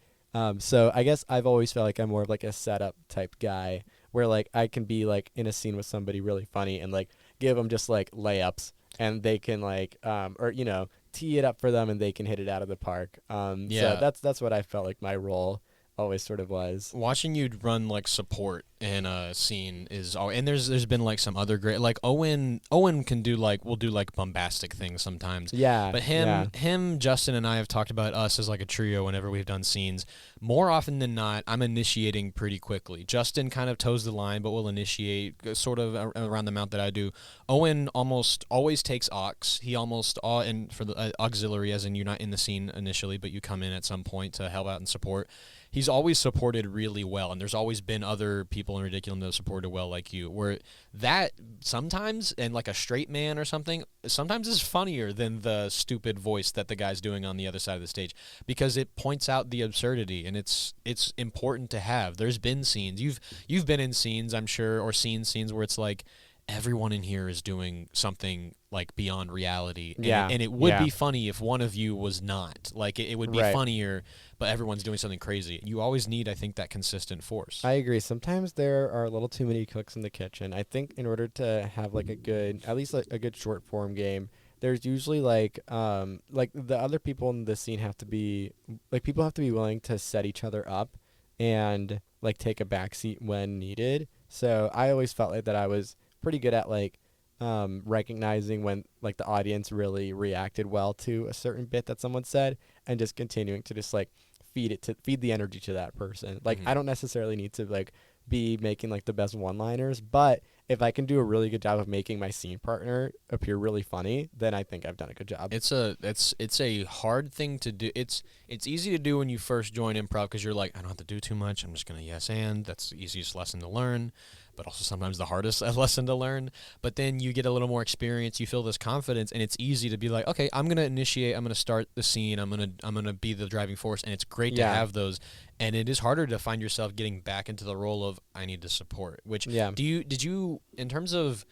So I guess I've always felt like I'm more of like a setup type guy, where like I can be like in a scene with somebody really funny and like give them just like layups, and they can like or you know, tee it up for them and they can hit it out of the park. So that's what I felt like my role always sort of was. Watching you run like support in a scene is all, and there's been like some other great, like Owen can do like, will do like bombastic things sometimes. Yeah. But him, Justin and I have talked about us as like a trio whenever we've done scenes. more often than not, I'm initiating pretty quickly. Justin kind of toes the line, but will initiate sort of around the amount that I do. Owen almost always takes aux. He almost and for the auxiliary, as in you're not in the scene initially, but you come in at some point to help out and support. He's always supported really well, and there's always been other people in Ridiculum that have supported well like you, where that sometimes, and like a straight man or something, sometimes is funnier than the stupid voice that the guy's doing on the other side of the stage, because it points out the absurdity, and it's important to have. There's been scenes, you've been in scenes, I'm sure, or seen scenes where it's like, everyone in here is doing something like beyond reality. And it would be funny if one of you was not. Like it would be funnier, but everyone's doing something crazy. You always need, I think, that consistent force. I agree. Sometimes there are a little too many cooks in the kitchen. I think in order to have like a good, at least like a good short form game, there's usually like the other people in the scene have to be, like, people have to be willing to set each other up and like take a backseat when needed. So I always felt like that I was pretty good at like recognizing when like the audience really reacted well to a certain bit that someone said, and just continuing to just like feed the energy to that person. Like I don't necessarily need to like be making like the best one-liners, but if I can do a really good job of making my scene partner appear really funny, then I think I've done a good job. It's a hard thing to do. It's easy to do when you first join improv, because you're like, I don't have to do too much. I'm just gonna yes and. That's the easiest lesson to learn, but also sometimes the hardest lesson to learn. But then you get a little more experience, you feel this confidence, and it's easy to be like, okay, I'm gonna initiate, I'm gonna start the scene, I'm gonna be the driving force, and it's great to have those. And it is harder to find yourself getting back into the role of I need to support. Which did you in terms of,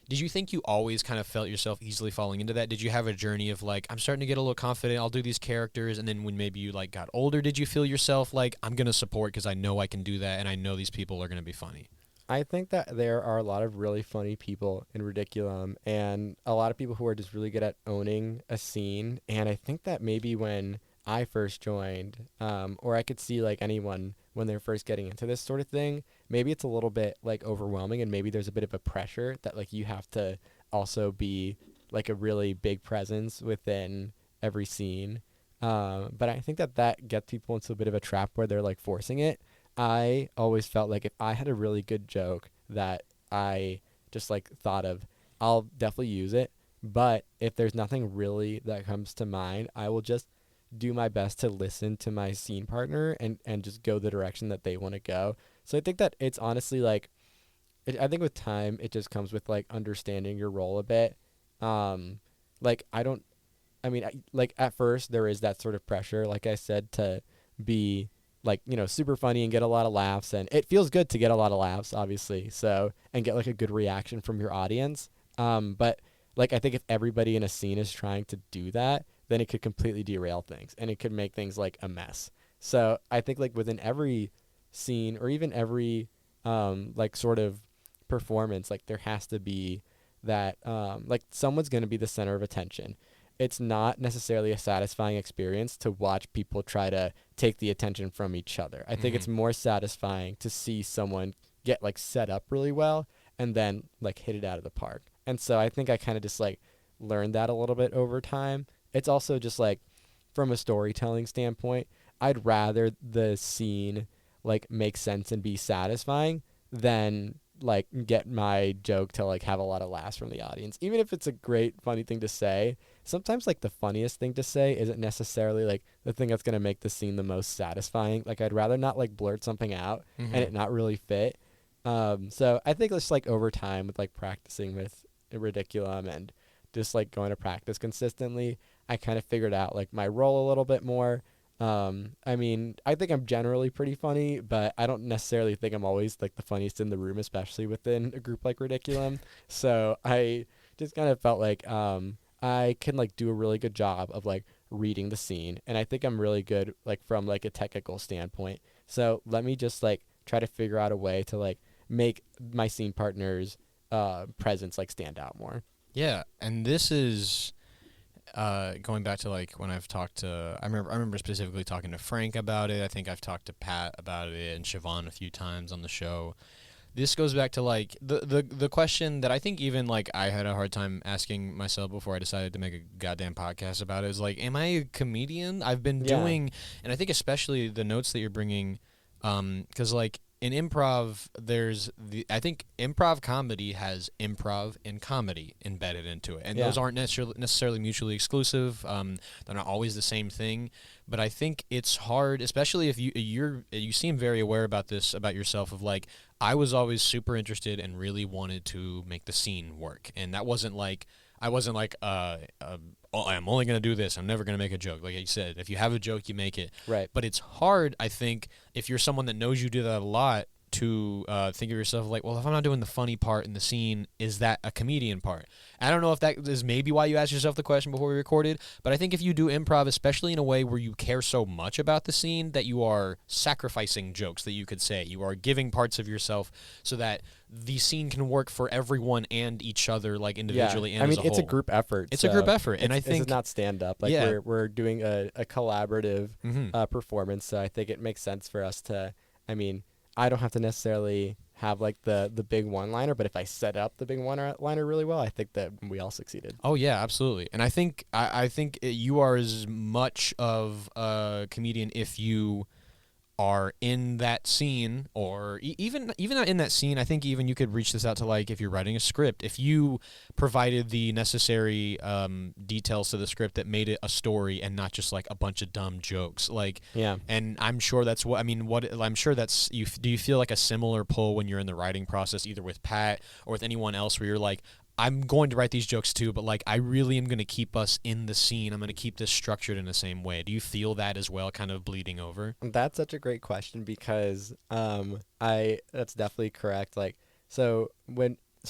did you think you always kind of felt yourself easily falling into that? Did you have a journey of like, I'm starting to get a little confident, I'll do these characters, and then when maybe you like got older, did you feel yourself like, I'm gonna support because I know I can do that and I know these people are gonna be funny? I think that there are a lot of really funny people in Ridiculum, and a lot of people who are just really good at owning a scene. And I think that maybe when I first joined, or I could see like anyone when they're first getting into this sort of thing, maybe it's a little bit like overwhelming, and maybe there's a bit of a pressure that like you have to also be like a really big presence within every scene. But I think that gets people into a bit of a trap where they're like forcing it. I always felt like if I had a really good joke that I just like thought of, I'll definitely use it. But if there's nothing really that comes to mind, I will just do my best to listen to my scene partner and just go the direction that they want to go. So I think that it's honestly like, I think with time, it just comes with like understanding your role a bit. Like like at first there is that sort of pressure, like I said, to be like, you know, super funny and get a lot of laughs, and it feels good to get a lot of laughs, obviously. So, and get like a good reaction from your audience. But like, I think if everybody in a scene is trying to do that, then it could completely derail things, and it could make things like a mess. So I think like within every scene, or even every like sort of performance, like there has to be that like someone's going to be the center of attention. It's not necessarily a satisfying experience to watch people try to take the attention from each other. I think it's more satisfying to see someone get like set up really well and then like hit it out of the park. And so I think I kind of just like learned that a little bit over time. It's also just like from a storytelling standpoint, I'd rather the scene like make sense and be satisfying than like get my joke to like have a lot of laughs from the audience. Even if it's a great funny thing to say, sometimes like the funniest thing to say isn't necessarily like the thing that's going to make the scene the most satisfying. Like I'd rather not like blurt something out and it not really fit. So I think it's like over time with like practicing with Ridiculum and just like going to practice consistently, I kind of figured out like my role a little bit more. I mean, I think I'm generally pretty funny, but I don't necessarily think I'm always like the funniest in the room, especially within a group like Ridiculum. So I just kind of felt like I can like do a really good job of like reading the scene, and I think I'm really good like from like a technical standpoint. So let me just like try to figure out a way to like make my scene partner's presence like stand out more. Yeah, and this is going back to like when I've talked to, I remember specifically talking to Frank about it. I think I've talked to Pat about it and Siobhan a few times on the show. this goes back to like the question that I think even like I had a hard time asking myself before I decided to make a goddamn podcast about it is like, am I a comedian? I've been doing, and I think especially the notes that you're bringing, because like in improv, I think improv comedy has improv and comedy embedded into it, and those aren't necessarily mutually exclusive. They're not always the same thing, but I think it's hard, especially if you seem very aware about this about yourself. Of like, I was always super interested and really wanted to make the scene work, and that wasn't like. I wasn't like, I'm only going to do this. I'm never going to make a joke. Like you said, if you have a joke, you make it. Right. But it's hard, I think, if you're someone that knows you do that a lot, to think of yourself like, well, if I'm not doing the funny part in the scene, is that a comedian part? I don't know if that is maybe why you asked yourself the question before we recorded, but I think if you do improv, especially in a way where you care so much about the scene that you are sacrificing jokes that you could say, you are giving parts of yourself so that the scene can work for everyone and each other, like individually and as a whole. It's a group effort. It's a group effort, and I think it's not stand up. Like we're doing a collaborative performance, so I think it makes sense for us to. I mean, I don't have to necessarily have like the big one-liner, but if I set up the big one-liner really well, I think that we all succeeded. Oh yeah, absolutely. And I think you are as much of a comedian if you are in that scene, or even not in that scene. I think even you could reach this out to like if you're writing a script, if you provided the necessary details to the script that made it a story and not just like a bunch of dumb jokes. Like and I'm sure that's what I mean. I'm sure that's you. Do you feel like a similar pull when you're in the writing process, either with Pat or with anyone else, where you're like, I'm going to write these jokes too, but like I really am going to keep us in the scene. I'm going to keep this structured in the same way. Do you feel that as well, kind of bleeding over? That's such a great question because that's definitely correct. Like so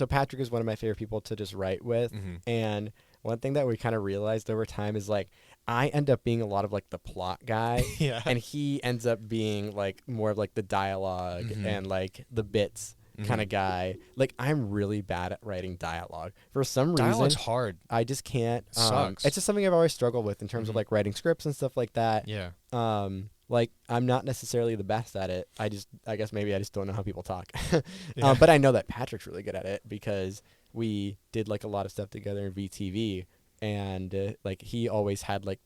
Patrick is one of my favorite people to just write with, and one thing that we kind of realized over time is like I end up being a lot of like the plot guy, and he ends up being like more of like the dialogue and like the bits. Kind of guy. Like I'm really bad at writing dialogue. For some reason, dialogue's hard. I just can't. Sucks. It's just something I've always struggled with in terms of like writing scripts and stuff like that. Yeah. Like I'm not necessarily the best at it. I guess maybe I just don't know how people talk. But I know that Patrick's really good at it because we did like a lot of stuff together in VTV, and like he always had like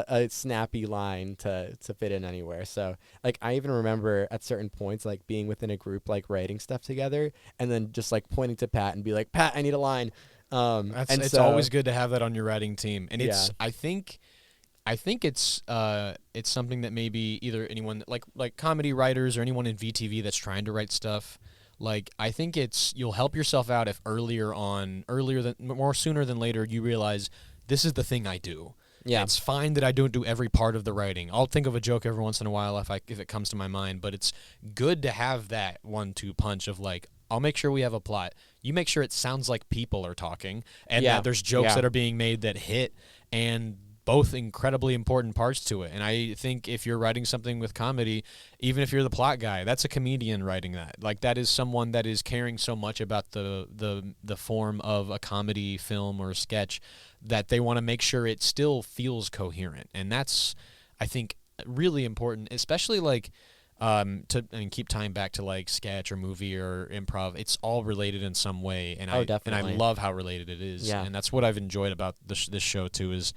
a snappy line to fit in anywhere. So like I even remember at certain points like being within a group like writing stuff together and then just like pointing to Pat and be like, Pat, I need a line. It's always good to have that on your writing team. And it's I think it's something that maybe either anyone like comedy writers or anyone in VTV that's trying to write stuff, like I think you'll help yourself out if sooner than later you realize this is the thing I do. Yeah, it's fine that I don't do every part of the writing. I'll think of a joke every once in a while if it comes to my mind, but it's good to have that 1-2 punch of like, I'll make sure we have a plot. You make sure it sounds like people are talking and that there's jokes that are being made that hit, and both incredibly important parts to it. And I think if you're writing something with comedy, even if you're the plot guy, that's a comedian writing that. Like that is someone that is caring so much about the form of a comedy film or a sketch that they want to make sure it still feels coherent. And that's, I think, really important, especially like keep tying back to like sketch or movie or improv. It's all related in some way, and I love how related it is. Yeah. And that's what I've enjoyed about this show too is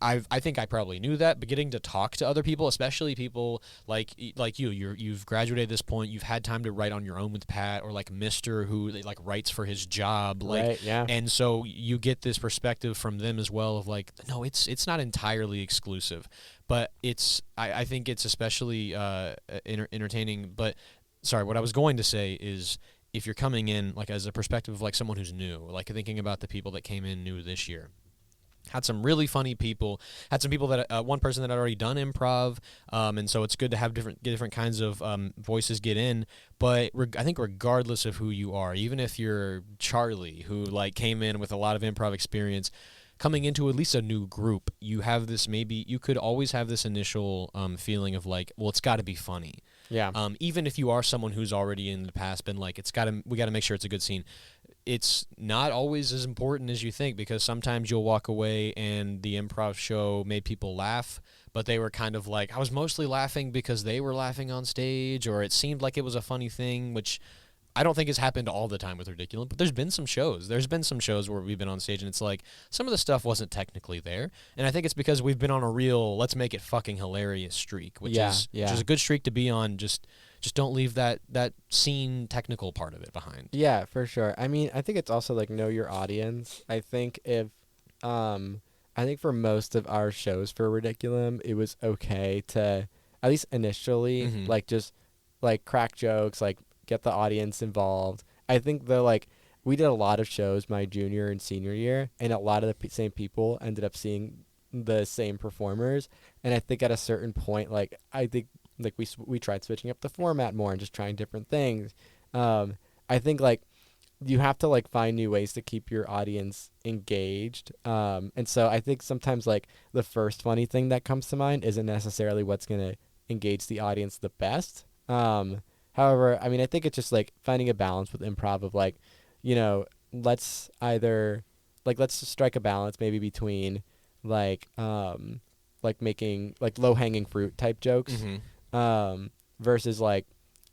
I think I probably knew that, but getting to talk to other people, especially people like you've graduated at this point, you've had time to write on your own with Pat or like Mister who like writes for his job, like right, yeah. And so you get this perspective from them as well of like, no, it's not entirely exclusive, but I think it's especially entertaining. But sorry, what I was going to say is if you're coming in like as a perspective of like someone who's new, like thinking about the people that came in new this year. Had some really funny people. Had some people that one person that had already done improv, and so it's good to have different kinds of voices get in. But I think regardless of who you are, even if you're Charlie, who like came in with a lot of improv experience, coming into at least a new group, you have this you could always have this initial feeling of like, well, it's got to be funny. Yeah. Even if you are someone who's already in the past been like, we got to make sure it's a good scene. It's not always as important as you think, because sometimes you'll walk away and the improv show made people laugh, but they were kind of like, I was mostly laughing because they were laughing on stage, or it seemed like it was a funny thing, which I don't think has happened all the time with Ridiculum, but there's been some shows. There's been some shows where we've been on stage and it's like some of the stuff wasn't technically there, and I think it's because we've been on a real let's make it fucking hilarious streak, which is a good streak to be on. Just don't leave that scene technical part of it behind. Yeah, for sure. I mean, I think it's also like know your audience. I think I think for most of our shows for Ridiculum, it was okay to at least initially like just like crack jokes, like get the audience involved. I think though, like we did a lot of shows my junior and senior year, and a lot of the same people ended up seeing the same performers. And I think at a certain point, like I think like we tried switching up the format more and just trying different things. I think like you have to like find new ways to keep your audience engaged. And so I think sometimes like the first funny thing that comes to mind isn't necessarily what's gonna engage the audience the best. However, I mean, I think it's just like finding a balance with improv of like, you know, let's just strike a balance maybe between like making like low hanging fruit type jokes, versus like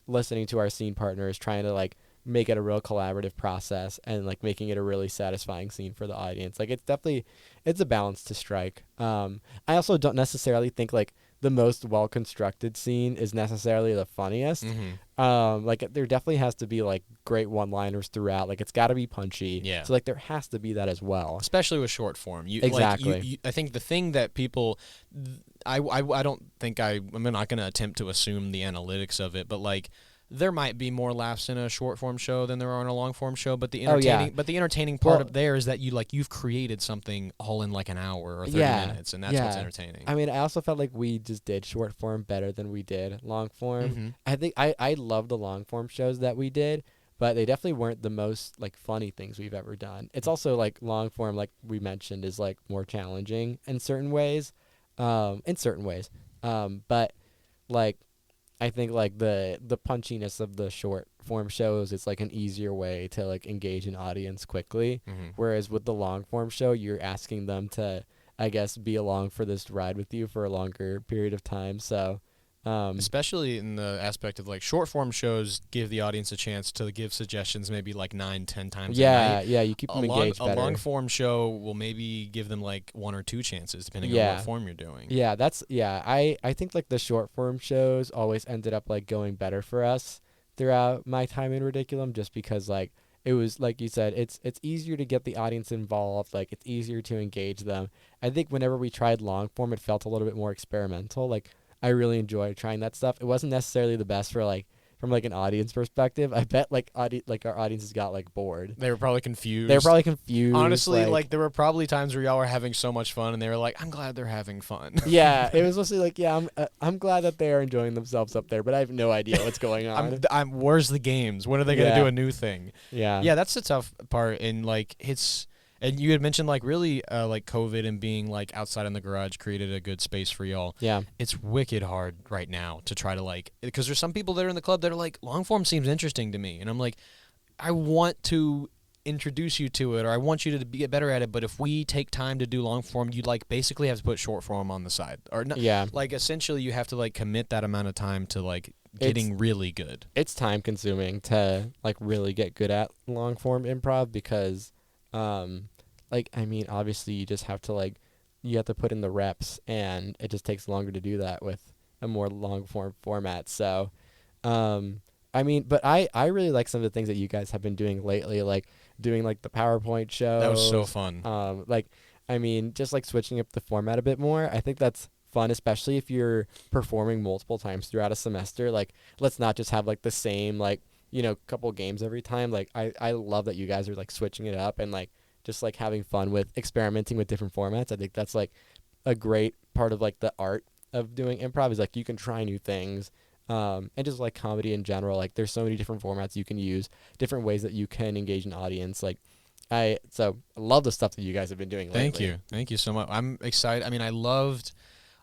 listening to our scene partners trying to like make it a real collaborative process and like making it a really satisfying scene for the audience. Like it's a balance to strike. I also don't necessarily think like the most well-constructed scene is necessarily the funniest. Like there definitely has to be like great one-liners throughout. Like it's got to be punchy. Yeah. So like there has to be that as well. Especially with short form. Exactly. Like, I think the thing that people, I'm not going to attempt to assume the analytics of it, but like there might be more laughs in a short form show than there are in a long form show, but the entertaining part of there is that you've created something all in like an hour or 30 minutes, and that's what's entertaining. I mean, I also felt like we just did short form better than we did long form. I think I love the long form shows that we did, but they definitely weren't the most like funny things we've ever done. It's also like long form, like we mentioned, is like more challenging in certain ways. But like I think like the punchiness of the short form shows is like an easier way to like engage an audience quickly. Whereas with the long form show, you're asking them to, I guess, be along for this ride with you for a longer period of time. So especially in the aspect of like short form shows give the audience a chance to give suggestions maybe like 9-10 times a night. You keep them engaged better. A long form show will maybe give them like 1 or 2 chances depending on what form you're doing. I think like the short form shows always ended up like going better for us throughout my time in Ridiculum, just because like it was like you said, it's easier to get the audience involved, like it's easier to engage them. I think whenever we tried long form, it felt a little bit more experimental. Like I really enjoyed trying that stuff. It wasn't necessarily the best for like from like an audience perspective. I bet like our audiences got like bored. They were probably confused. Honestly, like there were probably times where y'all were having so much fun and they were like, I'm glad they're having fun. Yeah, it was mostly like, I'm glad that they are enjoying themselves up there, but I have no idea what's going on. Where's the games? When are they going to do a new thing? Yeah, that's the tough part. And like and you had mentioned like really like COVID and being like outside in the garage created a good space for y'all. Yeah. It's wicked hard right now to try to like, because there's some people that are in the club that are like, long form seems interesting to me. And I'm like, I want to introduce you to it, or I want you to get better at it, but if we take time to do long form, you like basically have to put short form on the side. Or not, like essentially you have to like commit that amount of time to like getting really good. It's time consuming to like really get good at long form improv because like, I mean, obviously you just have to like, you have to put in the reps, and it just takes longer to do that with a more long form format. So, I mean, but I really like some of the things that you guys have been doing lately, like doing like the PowerPoint show. That was so fun. Like, I mean, just like switching up the format a bit more. I think that's fun, especially if you're performing multiple times throughout a semester. Like, let's not just have like the same, like, you know, couple games every time. Like, I love that you guys are like switching it up and like just like having fun with experimenting with different formats. I think that's like a great part of like the art of doing improv is like you can try new things. And just like comedy in general, like there's so many different formats you can use, different ways that you can engage an audience. Like I love the stuff that you guys have been doing lately. Thank you so much. I'm excited. I mean, I loved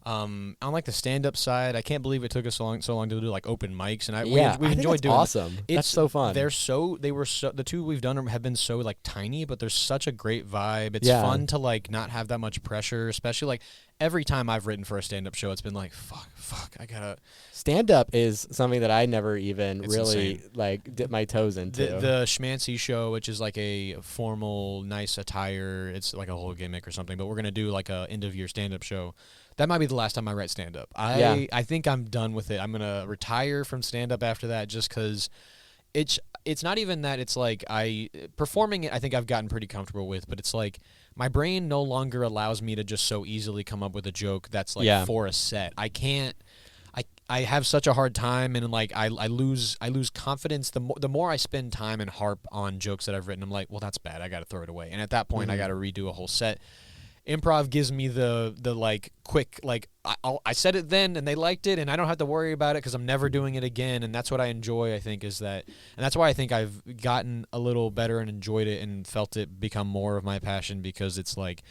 on like the stand-up side, I can't believe it took us so long to do like open mics, and we've enjoyed doing. Awesome. That's so fun. The two we've done have been so like tiny, but there's such a great vibe. It's fun to like not have that much pressure, especially like every time I've written for a stand-up show, it's been like, fuck, I gotta. Stand-up is something that I never even It's really insane. like dip my toes into. The Schmancy show, which is like a formal, nice attire, it's like a whole gimmick or something. But we're gonna do like a end-of-year stand-up show. That might be the last time I write stand-up. I think I'm done with it. I'm gonna retire from stand-up after that, just because it's not even that it's like performing it. I think I've gotten pretty comfortable with, but it's like my brain no longer allows me to just so easily come up with a joke that's like for a set. I can't. I have such a hard time, and like I lose confidence the more I spend time and harp on jokes that I've written. I'm like, well, that's bad. I got to throw it away. And at that point, I got to redo a whole set. Improv gives me the like quick, like I said it then and they liked it and I don't have to worry about it because I'm never doing it again. And that's what I enjoy, I think, is that, and that's why I think I've gotten a little better and enjoyed it and felt it become more of my passion, because it's like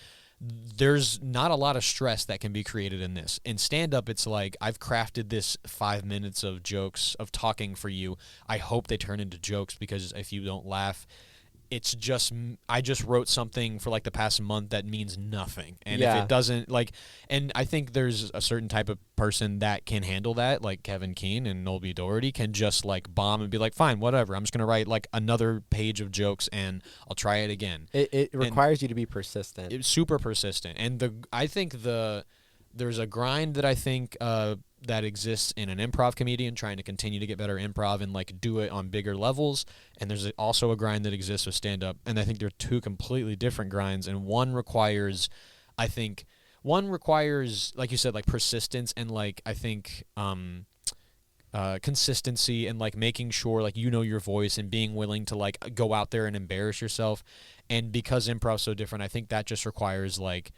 there's not a lot of stress that can be created in this. In stand-up, it's like I've crafted this 5 minutes of jokes, of talking for you. I hope they turn into jokes, because if you don't laugh, it's just, I just wrote something for like the past month that means nothing. And if it doesn't, like, and I think there's a certain type of person that can handle that, like Kevin Keane and Noel B. Doherty can just like bomb and be like, fine, whatever, I'm just going to write like another page of jokes and I'll try it again. It requires you to be persistent. It's super persistent. And I think there's a grind that I think that exists in an improv comedian trying to continue to get better improv and like do it on bigger levels, and there's also a grind that exists with stand-up, and I think they're two completely different grinds, and one requires like you said, like persistence, and like I think consistency, and like making sure like you know your voice and being willing to like go out there and embarrass yourself. And because improv's so different, I think that just requires like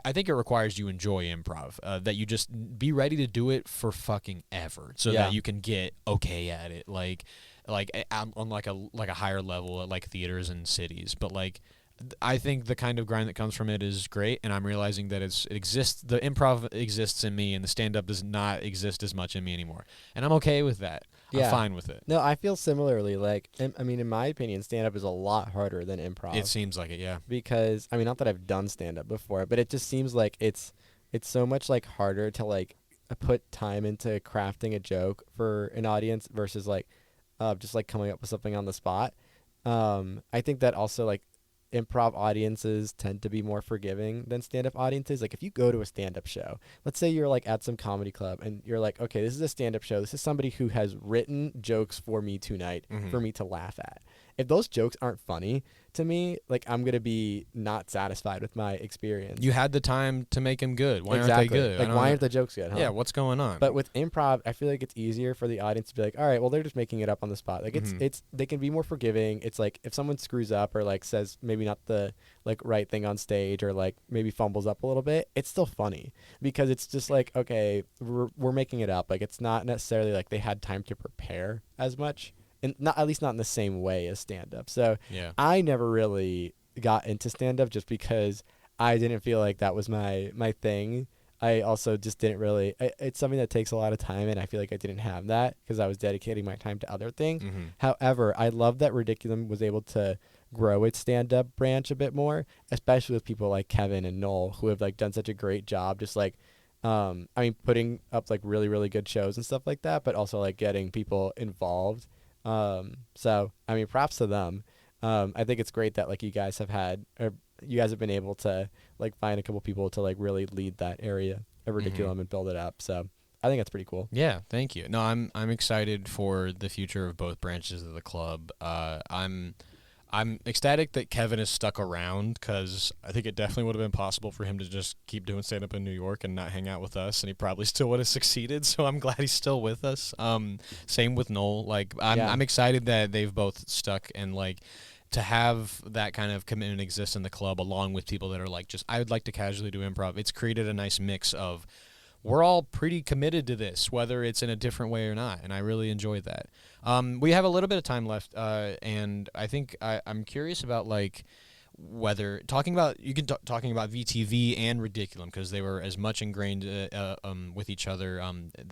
I think it requires you enjoy improv, that you just be ready to do it for fucking ever, so that you can get okay at it, like on like a higher level at like theaters and cities. But like I think the kind of grind that comes from it is great, and I'm realizing that it exists. The improv exists in me, and the stand-up does not exist as much in me anymore, and I'm okay with that. I'm fine with it. No, I feel similarly. Like, I mean, in my opinion, stand-up is a lot harder than improv. It seems like it, yeah. Because, I mean, not that I've done stand-up before, but it just seems like it's so much, like, harder to, like, put time into crafting a joke for an audience versus, like, just, like, coming up with something on the spot. I think that also, like, improv audiences tend to be more forgiving than stand-up audiences. Like if you go to a stand-up show, let's say you're like at some comedy club and you're like, okay, this is a stand-up show. This is somebody who has written jokes for me tonight for me to laugh at. If those jokes aren't funny to me, like I'm going to be not satisfied with my experience. You had the time to make them good. Why aren't they good? Like why aren't the jokes good? Huh? Yeah, what's going on? But with improv, I feel like it's easier for the audience to be like, all right, well, they're just making it up on the spot. Like it's they can be more forgiving. It's like if someone screws up or like says maybe not the like right thing on stage or like maybe fumbles up a little bit, it's still funny because it's just like, okay, we're making it up. Like it's not necessarily like they had time to prepare as much. And not, at least not in the same way as stand-up. So I never really got into stand-up just because I didn't feel like that was my thing. I also just didn't really it's something that takes a lot of time, and I feel like I didn't have that because I was dedicating my time to other things. However, I love that Ridiculum was able to grow its stand-up branch a bit more, especially with people like Kevin and Noel who have like done such a great job just like I mean putting up like really, really good shows and stuff like that, but also like getting people involved. So I mean props to them. I think it's great that like you guys have been able to like find a couple people to like really lead that area of Ridiculum and build it up. So I think that's pretty cool. Yeah, thank you. No, I'm excited for the future of both branches of the club. I'm ecstatic that Kevin is stuck around because I think it definitely would have been possible for him to just keep doing stand-up in New York and not hang out with us, and he probably still would have succeeded, so I'm glad he's still with us. Same with Noel. Like, I'm excited that they've both stuck, and, like, to have that kind of commitment exist in the club along with people that are, like, just, I would like to casually do improv. It's created a nice mix of we're all pretty committed to this, whether it's in a different way or not, and I really enjoy that. We have a little bit of time left, and I think I'm curious about like whether talking about VTV and Ridiculum because they were as much ingrained with each other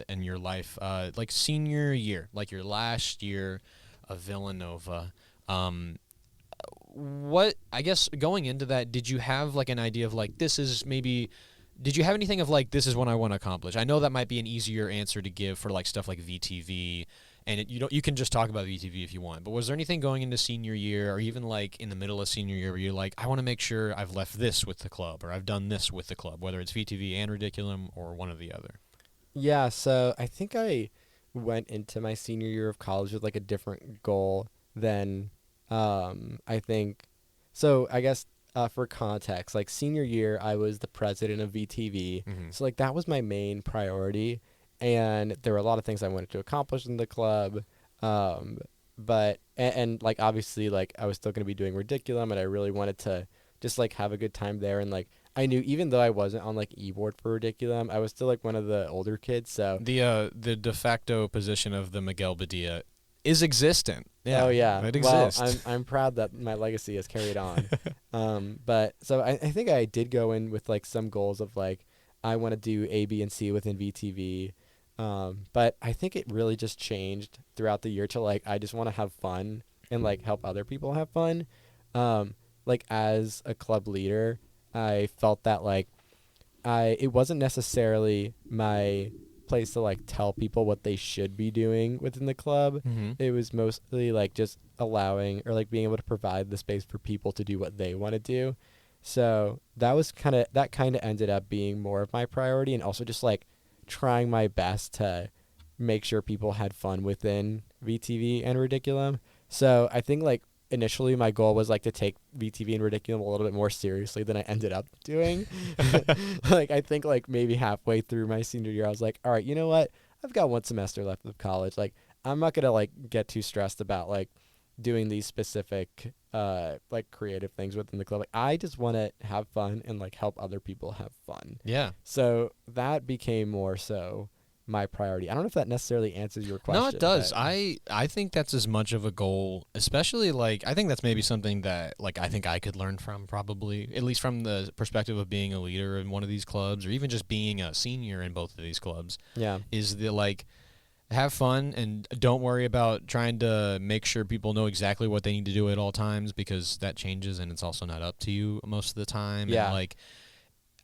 in your life, like senior year, like your last year of Villanova. What I guess going into that, did you have like an idea of like this is maybe did you have anything of like, this is what I want to accomplish? I know that might be an easier answer to give for like stuff like VTV, and you can just talk about VTV if you want. But was there anything going into senior year, or even like in the middle of senior year, where you're like, I want to make sure I've left this with the club, or I've done this with the club, whether it's VTV and Ridiculum or one or the other? Yeah, so I think I went into my senior year of college with like a different goal than I think. So I guess for context, like senior year, I was the president of VTV. Mm-hmm. So like that was my main priority, and there were a lot of things I wanted to accomplish in the club. But and like obviously like I was still going to be doing Ridiculum, and I really wanted to just like have a good time there. And like I knew even though I wasn't on like e-board for Ridiculum, I was still like one of the older kids. So The de facto position of the Miguel Badia is existent. Yeah, oh yeah, it exists. Well, I'm proud that my legacy has carried on. But so I think I did go in with like some goals of like I want to do A, B, and C within VTV. But I think it really just changed throughout the year to like I just want to have fun and like help other people have fun. Like as a club leader, I felt that like it wasn't necessarily my place to like tell people what they should be doing within the club. Mm-hmm. It was mostly like just allowing or like being able to provide the space for people to do what they want to do. So that kind of ended up being more of my priority, and also just like trying my best to make sure people had fun within VTV and Ridiculum. So I think like initially my goal was like to take VTV and Ridiculum a little bit more seriously than I ended up doing. Like I think like maybe halfway through my senior year I was like, all right, you know what? I've got one semester left of college. Like I'm not going to like get too stressed about like doing these specific like creative things within the club. Like I just want to have fun and like help other people have fun. Yeah. So that became more so my priority. I don't know if that necessarily answers your question. No, it does. but- I think that's as much of a goal, especially like I think that's maybe something that like I think I could learn from, probably, at least from the perspective of being a leader in one of these clubs, or even just being a senior in both of these clubs, Yeah. is the like have fun and don't worry about trying to make sure people know exactly what they need to do at all times, because that changes and it's also not up to you most of the time. Yeah. And like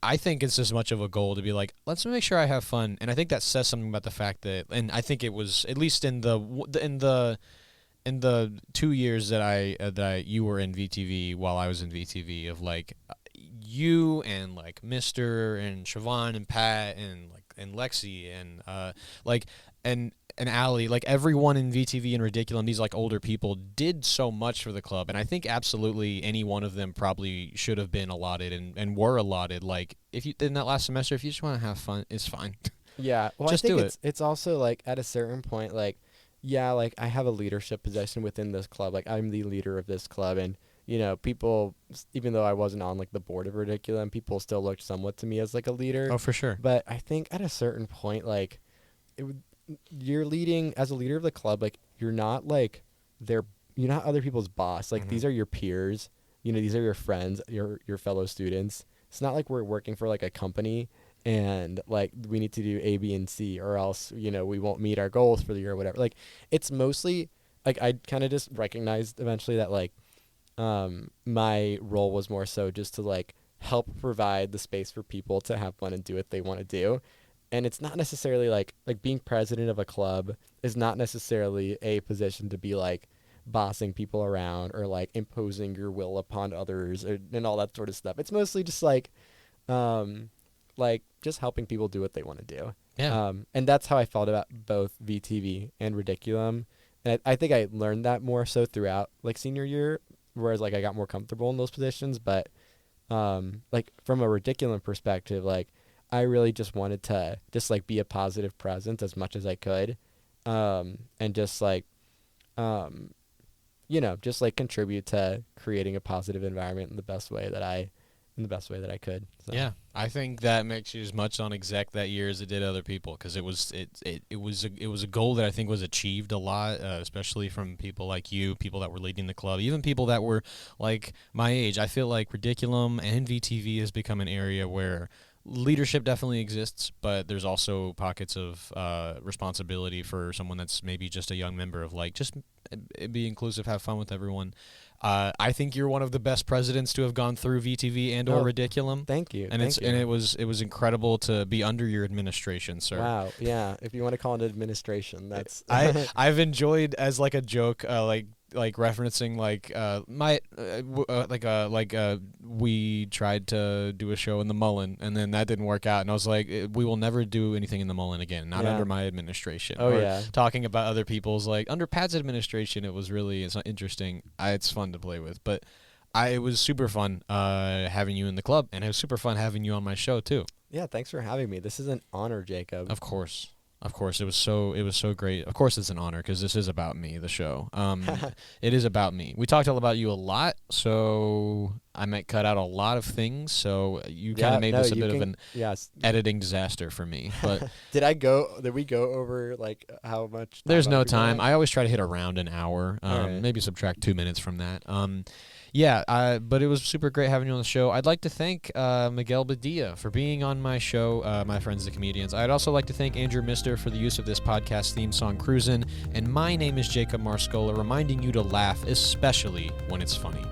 I think it's as much of a goal to be like, let's make sure I have fun. And I think that says something about the fact that, and I think it was at least in the 2 years that you were in VTV while I was in VTV, of like you and like Mister and Siobhan and Pat and like and Lexi and like and Allie, like everyone in VTV and Ridiculum, these like older people did so much for the club, and I think absolutely any one of them probably should have been allotted and were allotted. Like if you in that last semester, if you just want to have fun, it's fine. Yeah. Well, Just I think do it's also like at a certain point, like, yeah, like I have a leadership position within this club. Like I'm the leader of this club, and you know, people, even though I wasn't on like the board of Ridiculum, people still looked somewhat to me as like a leader. Oh, for sure. But I think at a certain point, like, you're leading as a leader of the club. Like, you're not you're not other people's boss. Like, these are your peers. You know, these are your friends, your fellow students. It's not like we're working for like a company and like we need to do A, B, and C, or else you know we won't meet our goals for the year or whatever. Like, it's mostly like I kind of just recognized eventually that like my role was more so just to like help provide the space for people to have fun and do what they want to do. And it's not necessarily like being president of a club is not necessarily a position to be like bossing people around or like imposing your will upon others and all that sort of stuff. It's mostly just like just helping people do what they want to do. Yeah. And that's how I felt about both VTV and Ridiculum. And I think I learned that more so throughout like senior year, whereas like I got more comfortable in those positions. But like from a Ridiculum perspective, like I really just wanted to just like be a positive presence as much as I could, and just like, you know, just like contribute to creating a positive environment in the best way that I could. So. Yeah, I think that makes you as much on exec that year as it did other people, because it was a goal that I think was achieved a lot, especially from people like you, people that were leading the club, even people that were like my age. I feel like Ridiculum and VTV has become an area where leadership definitely exists, but there's also pockets of responsibility for someone that's maybe just a young member of like just be inclusive, have fun with everyone. I think you're one of the best presidents to have gone through VTV and or Ridiculum. Thank you. And it was incredible to be under your administration, sir. Wow. Yeah. If you want to call it administration, that's. I've enjoyed as like a joke, like referencing we tried to do a show in the Mullen and then that didn't work out, and I was like, we will never do anything in the Mullen again, not under my administration. Talking about other people's, like, under Pat's administration, it's not interesting. It's fun to play with, but it was super fun having you in the club, and it was super fun having you on my show too. Yeah, thanks for having me. This is an honor, Jacob. Of course, it was so great. Of course, it's an honor because this is about me, the show. It is about me. We talked all about you a lot, so I might cut out a lot of things. So you kind of made this a bit of an editing disaster for me. But Did we go over like how much? There's no time. I always try to hit around an hour. Maybe subtract 2 minutes from that. But it was super great having you on the show. I'd like to thank Miguel Badia for being on my show, My Friends the Comedians. I'd also like to thank Andrew Mister for the use of this podcast theme song, Cruisin'. And my name is Jacob Marscola, reminding you to laugh, especially when it's funny.